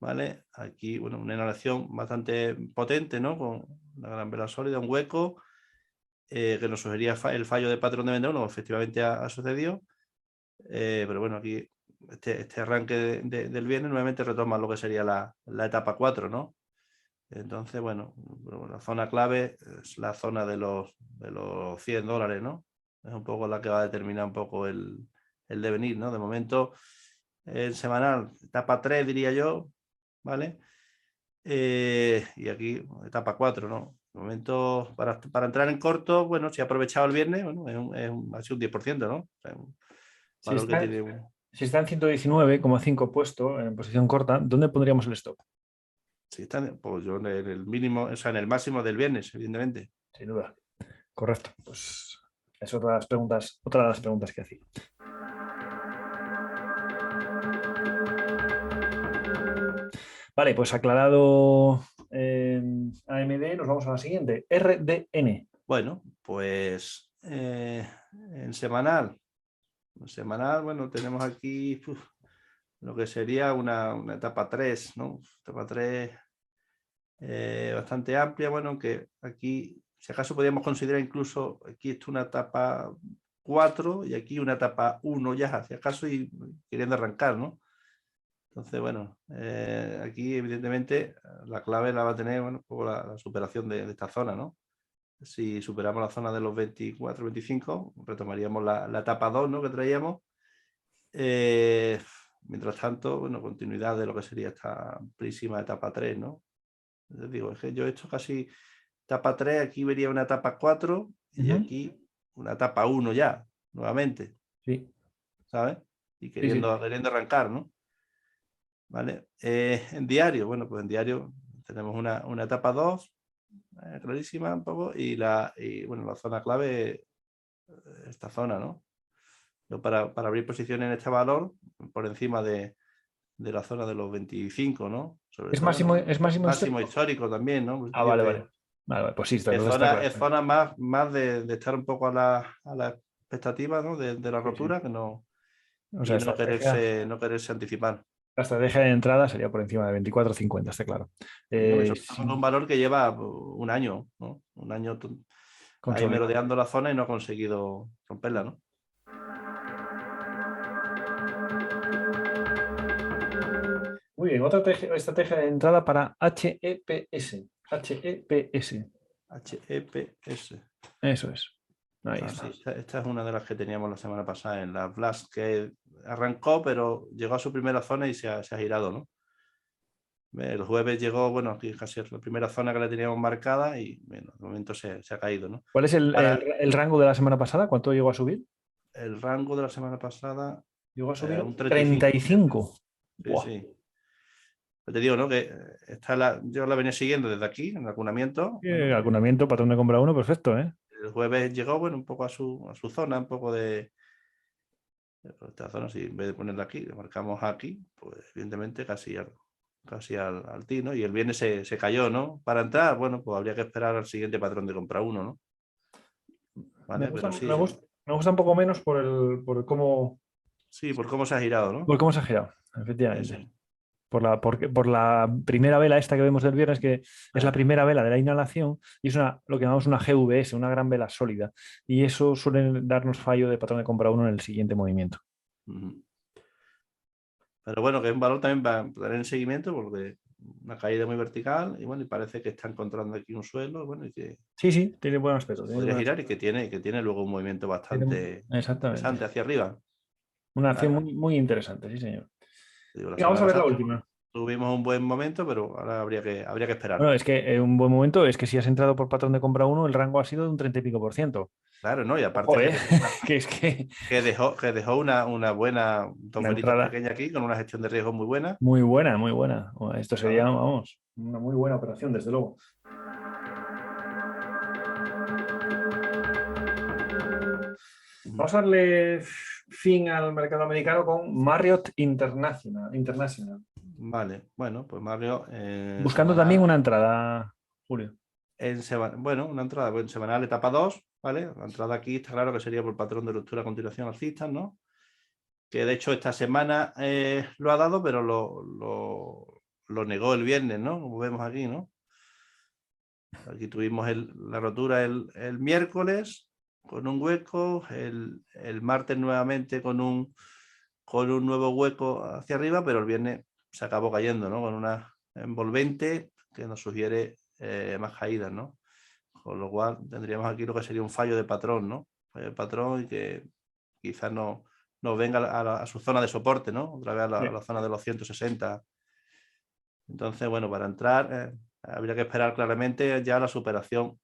¿vale? Aquí, bueno, una inhalación bastante potente, ¿no? Con una gran vela sólida, un hueco, que nos sugería el fallo de patrón de venta 1, efectivamente ha sucedido, pero bueno, aquí este arranque del viernes nuevamente retoma lo que sería la etapa 4, ¿no? Entonces, bueno, la zona clave es la zona de los $100, ¿no? Es un poco la que va a determinar un poco el devenir, ¿no? De momento, en semanal, etapa 3, diría yo, ¿vale? Y aquí, etapa 4, ¿no? De momento, para entrar en corto, bueno, si ha aprovechado el viernes, bueno, ha sido un 10%, ¿no? O sea, un valor que tiene si está en 119,5 puesto en posición corta, ¿dónde pondríamos el stop? Si está, pues yo en el mínimo, o sea, en el máximo del viernes, evidentemente. Sin duda. Correcto. Pues es otra de las preguntas que hacía. Vale, pues aclarado AMD, nos vamos a la siguiente. RDN. Bueno, pues en semanal, bueno, tenemos aquí lo que sería una etapa 3, ¿no? Etapa 3 bastante amplia, bueno, que aquí, si acaso podríamos considerar incluso, aquí está una etapa 4 y aquí una etapa 1 ya, si acaso, y queriendo arrancar, ¿no? Entonces, bueno, aquí evidentemente la clave la va a tener, bueno, un poco la superación de esta zona, ¿no? Si superamos la zona de los 24, 25, retomaríamos la etapa 2, ¿no? Que traíamos. Mientras tanto, bueno, continuidad de lo que sería esta amplísima etapa 3, ¿no? Les digo, es que yo he hecho casi etapa 3, aquí vería una etapa 4 y aquí una etapa 1 ya, nuevamente. Sí. ¿Sabes? Y queriendo arrancar, ¿no? ¿Vale? En diario, bueno, pues en diario tenemos una etapa 2, clarísima un poco, y bueno, la zona clave, esta zona, ¿no? Yo para abrir posiciones en este valor, por encima de la zona de los 25, ¿no? Sobre ¿Es todo, máximo, ¿no? es máximo histórico también, ¿no? Pues Vale, digo vale. Vale, pues sí, está es claro. zona más de estar un poco a la expectativa, ¿no? de la rotura, que no, O sea, y no quererse anticipar. la estrategia de entrada sería por encima de 24,50, está claro. Un valor que lleva un año, ¿no? Un año ahí merodeando la zona y no ha conseguido romperla, ¿no? Muy bien, otra estrategia de entrada para HEPS. HEPS. HEPS. Eso es. Ahí está. Sí, esta es una de las que teníamos la semana pasada en la Blast, que arrancó, pero llegó a su primera zona y se ha girado, ¿no? El jueves llegó, bueno, aquí casi es la primera zona que la teníamos marcada y bueno, de momento se ha caído, ¿no? ¿Cuál es el rango de la semana pasada? ¿Cuánto llegó a subir? El rango de la semana pasada, Llegó a subir un 35. 35. Sí, Buah. sí. Pues te digo, ¿no? Que yo la venía siguiendo desde aquí, en el acunamiento. Bueno, Acunamiento, patrón de compra uno, perfecto, ¿eh? el jueves llegó, bueno, un poco a su zona, un poco de esta zona, si en vez de ponerla aquí, le marcamos aquí, pues evidentemente casi al ti, ¿no? Y el viernes se cayó, ¿no? Para entrar, bueno, pues habría que esperar al siguiente patrón de compra uno, ¿no? Me Vale, gusta, pero me sí, gusta, me gusta un poco menos sí, por cómo se ha girado, ¿no? por cómo se ha girado, Sí, efectivamente. sí. Por la primera vela esta que vemos del viernes, que es la Eh, primera vela de la inhalación, y es lo que llamamos una GVS, una gran vela sólida. Y eso suele darnos fallo de patrón de compra uno en el siguiente movimiento. ujú. Pero bueno, que es un valor también para tener en seguimiento, porque una caída muy vertical, y bueno, y parece que está encontrando aquí un suelo, bueno, y que Sí, sí, tiene buen aspecto. Tiene podría buen girar y aspecto. que tiene luego un movimiento bastante Exactamente. interesante hacia arriba. Una acción ¿Vale? muy, muy interesante, sí, señor. Digo, la Venga, vamos semana a ver la pasada última. tuvimos un buen momento, pero ahora habría que esperar. Bueno, es que un buen momento es que si has entrado por patrón de compra uno, el rango ha sido de un 30 y pico por ciento. Claro, ¿no? Y aparte Ojo, es que ¿eh? dejó una, Que es que una buena, dos una velitas entrada pequeñas aquí, con una gestión de riesgo muy buena. muy buena, muy buena. Bueno, esto sería, ¿Vale? vamos, una muy buena operación, desde luego. Ujú. Vamos a darle fin al mercado americano con Marriott International. Vale, bueno, pues Mario, Buscando también semanal. una entrada, Julio. Bueno, una entrada en semanal etapa 2, ¿vale? La entrada aquí está claro que sería por patrón de ruptura a continuación alcista, ¿no? Que de hecho esta semana lo ha dado, pero lo negó el viernes, ¿no? Como vemos aquí, ¿no? Aquí tuvimos la rotura el miércoles con un hueco, el martes nuevamente con un nuevo hueco hacia arriba, pero el viernes se acabó cayendo, ¿no? Con una envolvente que nos sugiere más caídas, ¿no? Con lo cual tendríamos aquí lo que sería un fallo de patrón, ¿no? Fallo de patrón y que quizás no nos venga a su zona de soporte, ¿no? Otra vez a la Sí. zona de los 160. Entonces, bueno, para entrar habría que esperar claramente ya la superación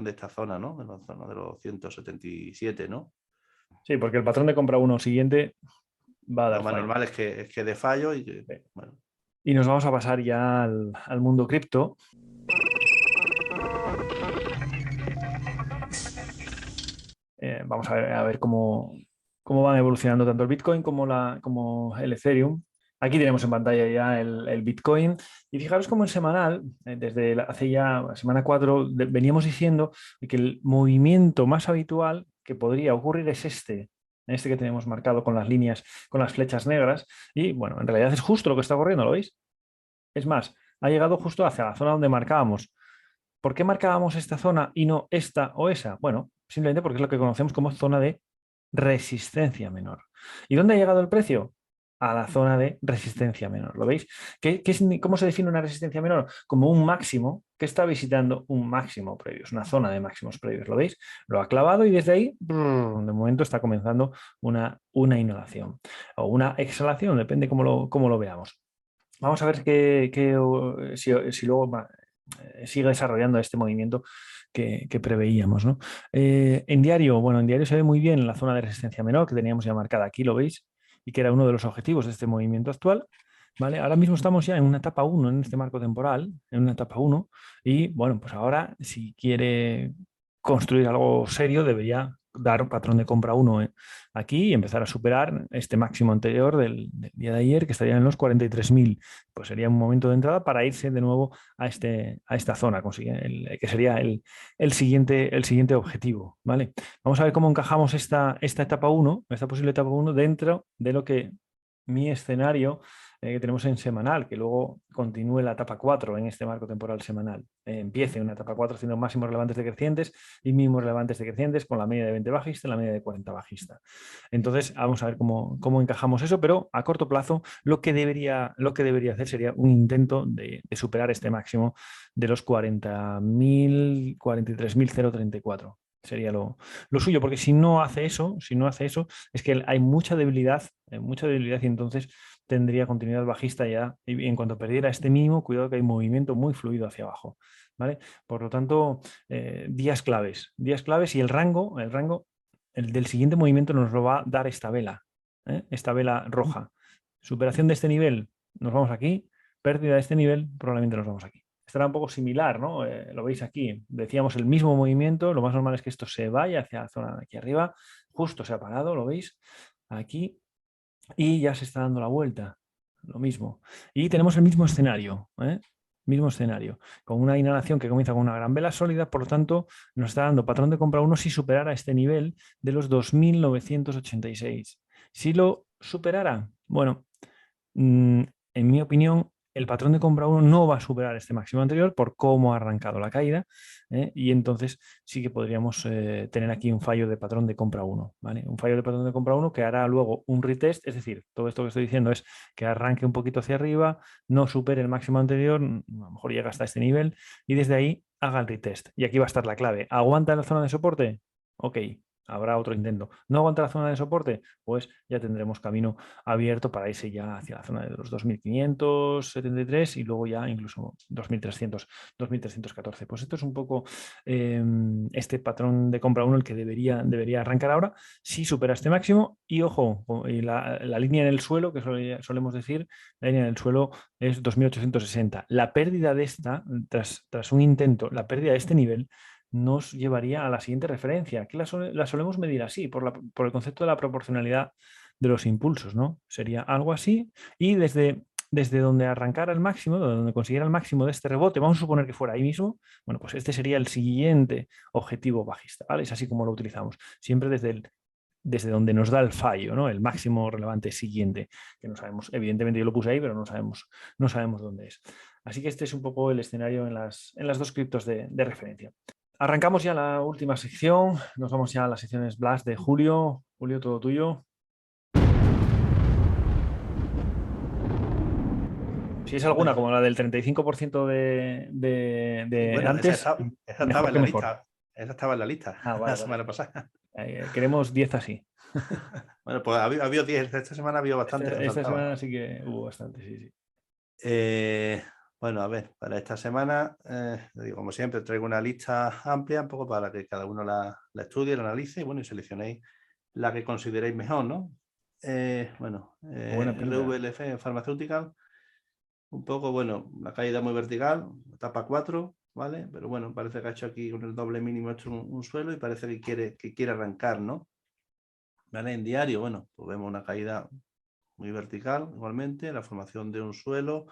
de esta zona, ¿no? De la zona de los 177, ¿no? Sí, porque el patrón de compra uno siguiente va a Lo dar más fallo. normal es que de fallo y que, Sí. bueno. Y nos vamos a pasar ya al mundo cripto. Vamos a ver cómo van evolucionando tanto el Bitcoin como el Ethereum. Aquí tenemos en pantalla ya el Bitcoin. Y fijaros cómo en semanal, desde hace ya semana 4, veníamos diciendo que el movimiento más habitual que podría ocurrir es este que tenemos marcado con las líneas, con las flechas negras. Y bueno, en realidad es justo lo que está ocurriendo, ¿lo veis? Es más, ha llegado justo hacia la zona donde marcábamos. ¿Por qué marcábamos esta zona y no esta o esa? Bueno, simplemente porque es lo que conocemos como zona de resistencia menor. ¿Y dónde ha llegado el precio? A la zona de resistencia menor. ¿Lo veis? ¿Cómo se define una resistencia menor? Como un máximo que está visitando un máximo previo. Es una zona de máximos previos. ¿Lo veis? Lo ha clavado y desde ahí, de momento, está comenzando una inhalación o una exhalación, depende cómo lo veamos. Vamos a ver si luego sigue desarrollando este movimiento que preveíamos, ¿no? En diario, bueno, en diario se ve muy bien la zona de resistencia menor que teníamos ya marcada aquí, lo veis, y que era uno de los objetivos de este movimiento actual. ¿Vale? Ahora mismo estamos ya en una etapa 1 en este marco temporal, en una etapa 1 y bueno, pues ahora si quiere construir algo serio debería dar un patrón de compra 1 aquí y empezar a superar este máximo anterior del día de ayer, que estaría en los 43.000. Pues sería un momento de entrada para irse de nuevo a esta zona, que sería el siguiente objetivo. ¿Vale? Vamos a ver cómo encajamos esta etapa 1, esta posible etapa 1, dentro de lo que mi escenario que tenemos en semanal, que luego continúe la etapa 4 en este marco temporal semanal. Empiece una etapa 4 haciendo máximos relevantes decrecientes y mínimos relevantes decrecientes con la media de 20 bajista y la media de 40 bajista. Entonces, vamos a ver cómo encajamos eso, pero a corto plazo lo que debería hacer sería un intento de superar este máximo de los 40.000, 43.034. Sería lo suyo, porque si no hace eso, es que hay mucha debilidad y entonces tendría continuidad bajista ya. Y en cuanto perdiera este mínimo, cuidado que hay movimiento muy fluido hacia abajo, ¿vale? Por lo tanto, días claves y el del siguiente movimiento nos lo va a dar esta vela, ¿eh? Esta vela roja. Superación de este nivel, nos vamos aquí. Pérdida de este nivel, probablemente nos vamos aquí. Estará un poco similar, ¿no? Lo veis aquí. Decíamos el mismo movimiento. Lo más normal es que esto se vaya hacia la zona de aquí arriba. Justo se ha parado, ¿lo veis? Aquí. Y ya se está dando la vuelta. Lo mismo. Y tenemos el mismo escenario, ¿eh? Mismo escenario. Con una inhalación que comienza con una gran vela sólida. Por lo tanto, nos está dando patrón de compra 1 si superara este nivel de los 2.986. Si lo superara, bueno, en mi opinión, el patrón de compra 1 no va a superar este máximo anterior por cómo ha arrancado la caída, y entonces sí que podríamos tener aquí un fallo de patrón de compra 1, ¿vale? Un fallo de patrón de compra 1 que hará luego un retest, es decir, todo esto que estoy diciendo es que arranque un poquito hacia arriba, no supere el máximo anterior, a lo mejor llega hasta este nivel y desde ahí haga el retest. Y aquí va a estar la clave. ¿Aguanta la zona de soporte? Ok, habrá otro intento. ¿No aguanta la zona de soporte? Pues ya tendremos camino abierto para irse ya hacia la zona de los 2.573 y luego ya incluso 2.300, 2.314. Pues esto es un poco este patrón de compra 1 el que debería arrancar ahora si supera este máximo. Y ojo, y la línea en el suelo, que solemos decir, la línea en el suelo es 2.860. La pérdida de esta, tras un intento, la pérdida de este nivel nos llevaría a la siguiente referencia. Aquí la solemos medir así, por el concepto de la proporcionalidad de los impulsos, ¿no? Sería algo así y desde donde arrancara el máximo, donde consiguiera el máximo de este rebote, vamos a suponer que fuera ahí mismo, bueno, pues este sería el siguiente objetivo bajista, ¿vale? Es así como lo utilizamos, siempre desde donde nos da el fallo, ¿no? El máximo relevante siguiente, que no sabemos, evidentemente yo lo puse ahí, pero no sabemos dónde es. Así que este es un poco el escenario en las dos criptos de referencia. Arrancamos ya la última sección, nos vamos ya a las secciones Blast de Julio. Julio, todo tuyo. Si es alguna, como la del 35% de Bueno, antes, esa estaba mejor en que la mejor. lista. Esa estaba en la lista Ah, la vale, vale. semana pasada. Queremos 10 así. Bueno, pues ha habido 10. Esta semana ha habido bastante que han Esta saltado. semana sí que hubo bastante, sí, sí. Bueno, a ver, para esta semana, como siempre, traigo una lista amplia, un poco para que cada uno la estudie, la analice y bueno, y seleccionéis la que consideréis mejor, ¿no? Buena pinta. RVLF Pharmaceutical, un poco, bueno, la caída muy vertical, etapa 4, ¿vale? Pero bueno, parece que ha hecho aquí con el doble mínimo hecho un suelo y parece que quiere arrancar, ¿no? ¿Vale? En diario, bueno, pues vemos una caída muy vertical igualmente, la formación de un suelo,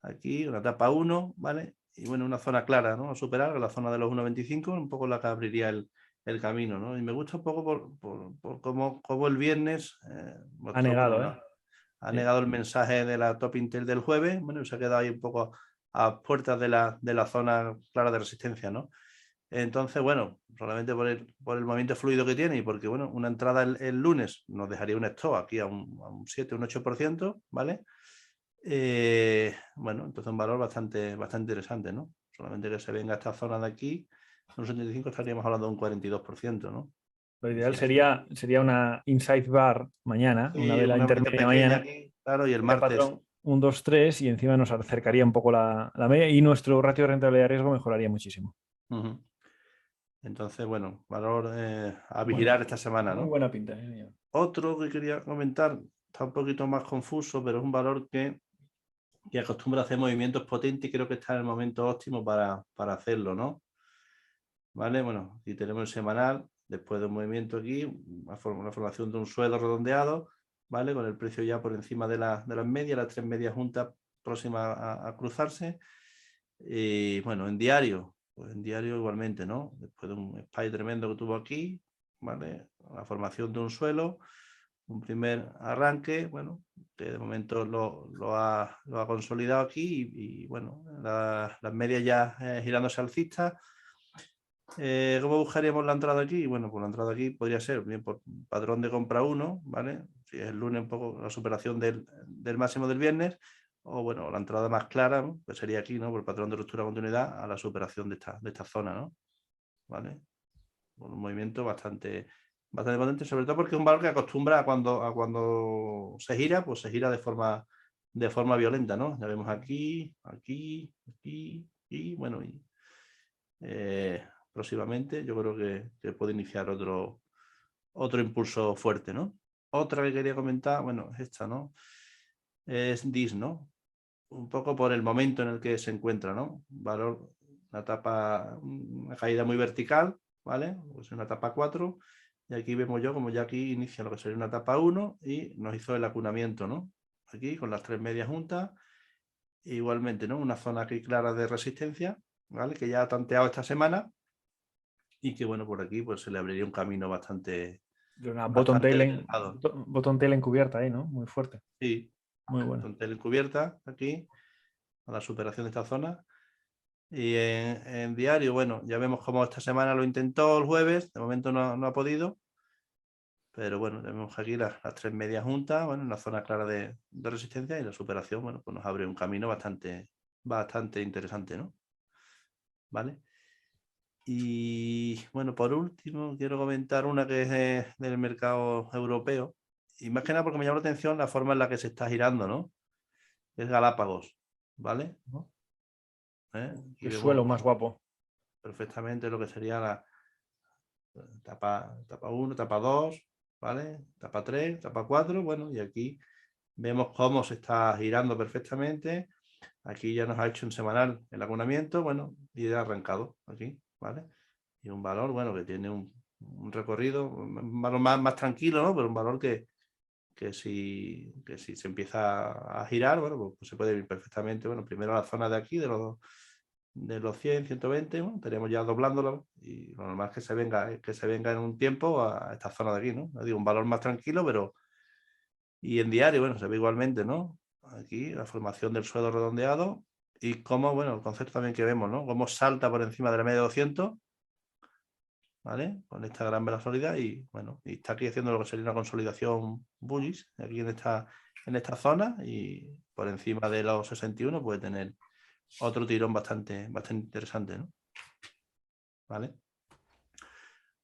aquí una etapa 1, ¿vale? Y bueno, una zona clara, ¿no? A superar, la zona de los 1,25, un poco la que abriría el camino, ¿no? Y me gusta un poco por cómo el viernes Ha mostró, bueno, negado, no, ¿eh? ha Sí. negado el mensaje de la Top Intel del jueves, bueno, y se ha quedado ahí un poco a puertas de la zona clara de resistencia, ¿no? Entonces, bueno, solamente por el movimiento fluido que tiene y porque, bueno, una entrada el lunes nos dejaría un stop aquí a un 7, un 8%, ¿vale? Bueno, entonces un valor bastante interesante, ¿no? Solamente que se venga a esta zona de aquí, un 75 estaríamos hablando de un 42%, ¿no? Lo Y ideal si esto, sería una inside bar mañana, una sí, vela una velita intermedia pequeña mañana, aquí, claro, y el de martes, patrón 1, 2, 3 y encima nos acercaría un poco la media y nuestro ratio de rentabilidad de riesgo mejoraría muchísimo. uh-huh. Entonces, bueno, valor a Bueno, vigilar esta semana, muy ¿no? buena pinta, señor. Otro que quería comentar, está un poquito más confuso, pero es un valor que acostumbra a hacer movimientos potentes y creo que está en el momento óptimo para hacerlo, ¿no? ¿Vale? Bueno, aquí tenemos el semanal, después de un movimiento aquí, una formación de un suelo redondeado, ¿vale? Con el precio ya por encima de las medias, las 3 medias juntas próximas a cruzarse. Y bueno, en diario, pues en diario igualmente, ¿no? Después de un spike tremendo que tuvo aquí, ¿vale? La formación de un suelo, un primer arranque, bueno, que de momento lo ha consolidado aquí y bueno, las medias ya girándose alcistas. ¿Cómo buscaríamos la entrada aquí? Bueno, pues la entrada aquí podría ser bien por patrón de compra 1, ¿vale? Si es el lunes un poco la superación del máximo del viernes, o bueno, la entrada más clara, ¿no? Pues sería aquí, ¿no? Por patrón de ruptura de continuidad a la superación de esta zona, ¿no? ¿Vale? un movimiento bastante potente, sobre todo porque es un valor que acostumbra a cuando se gira, pues se gira de forma violenta, ¿no? Ya vemos aquí, y bueno, próximamente yo creo que puede iniciar otro impulso fuerte, ¿no? Otra que quería comentar, bueno, es esta, ¿no? Es DIS, ¿no? Un poco por el momento en el que se encuentra, ¿no? Valor, una caída muy vertical, ¿vale? Pues una etapa 4, y aquí vemos como ya aquí inicia lo que sería una etapa 1 y nos hizo el acunamiento, ¿no? Aquí con las 3 medias juntas, igualmente, ¿no? Una zona aquí clara de resistencia, ¿vale? Que ya ha tanteado esta semana y que, bueno, por aquí pues se le abriría un camino bastante... Una bottom delgado. tail encubierta ahí, ¿no? Muy fuerte. Sí, muy bueno. Bottom tail encubierta aquí, a la superación de esta zona. Y en diario, bueno, ya vemos cómo esta semana lo intentó el jueves, de momento no ha podido, pero bueno, vemos aquí las 3 medias juntas, bueno, en la zona clara de resistencia, y la superación, bueno, pues nos abre un camino bastante interesante, ¿no? ¿Vale? Y bueno, por último, quiero comentar una que es del mercado europeo, y más que nada porque me llama la atención la forma en la que se está girando, ¿no? Es Galápagos, ¿vale? Qué suelo más guapo. Perfectamente lo que sería la etapa 1, etapa 2, ¿vale? Etapa 3, etapa 4, bueno, y aquí vemos cómo se está girando perfectamente. Aquí ya nos ha hecho un semanal el acunamiento, bueno, y ya ha arrancado aquí, ¿vale? Y un valor, bueno, que tiene un recorrido, un valor más tranquilo, ¿no? Pero un valor que si se empieza a girar, bueno, pues se puede ir perfectamente, bueno, primero a la zona de aquí, de los 100, 120, bueno, tenemos ya doblándolo, y lo normal es que se venga en un tiempo a esta zona de aquí, ¿no? Digo, un valor más tranquilo, pero... Y en diario, bueno, se ve igualmente, ¿no? Aquí la formación del suelo redondeado y cómo, bueno, el concepto también que vemos, ¿no? Cómo salta por encima de la media de 200, ¿vale? Con esta gran vela sólida y, bueno, y está aquí haciendo lo que sería una consolidación bullish, aquí en esta zona, y por encima de los 61 puede tener otro tirón bastante interesante, ¿no? ¿Vale?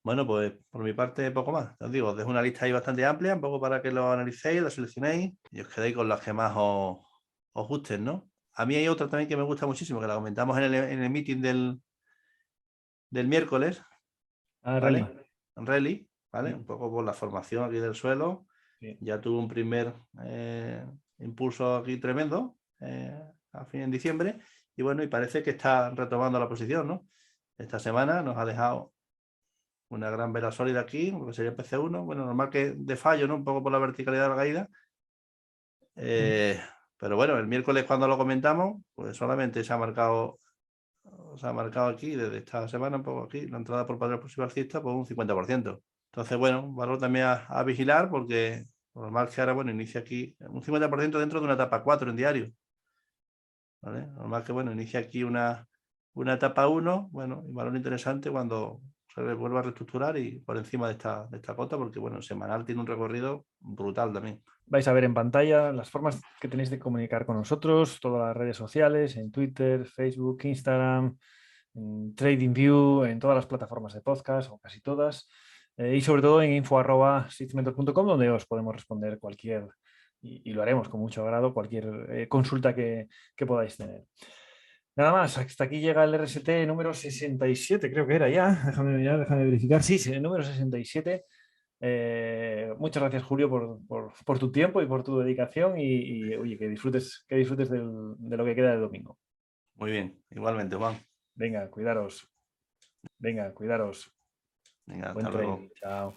Bueno, pues por mi parte poco más. Os digo, os dejo una lista ahí bastante amplia, un poco para que lo analicéis, lo seleccionéis y os quedéis con las que más os gusten, ¿no? A mí hay otra también que me gusta muchísimo, que la comentamos en el meeting del miércoles, ¿vale? Rally. En Rally, ¿vale? Un poco por la formación aquí del suelo. Sí. Ya tuvo un primer impulso aquí tremendo en diciembre, y bueno, y parece que está retomando la posición, ¿no? Esta semana nos ha dejado una gran vela sólida aquí, lo que sería PC1, bueno, normal que de fallo, ¿no? Un poco por la verticalidad de la caída. Pero bueno, el miércoles cuando lo comentamos, pues solamente se ha marcado aquí, desde esta semana, un poco aquí, la entrada por patrón posible alcista, pues un 50%. Entonces, bueno, un valor también a vigilar, porque normal que ahora, bueno, inicia aquí un 50% dentro de una etapa 4 en diario, ¿vale? Normal que, bueno, inicia aquí una etapa 1, bueno, un valor interesante cuando se vuelve a reestructurar y por encima de esta cota, porque, bueno, semanal tiene un recorrido brutal también. Vais a ver en pantalla las formas que tenéis de comunicar con nosotros, todas las redes sociales, en Twitter, Facebook, Instagram, en TradingView, en todas las plataformas de podcast, o casi todas, y sobre todo en info@seedsmentor.com, donde os podemos responder cualquier, y lo haremos con mucho agrado, cualquier consulta que podáis tener. Nada más, hasta aquí llega el RST número 67, creo que era ya. Déjame verificar. Sí, el número 67. Muchas gracias, Julio, por tu tiempo y por tu dedicación, y oye, que disfrutes de lo que queda de domingo. Muy bien, igualmente, Juan. Venga, cuidaros. Venga, Buen hasta luego. trading. Chao.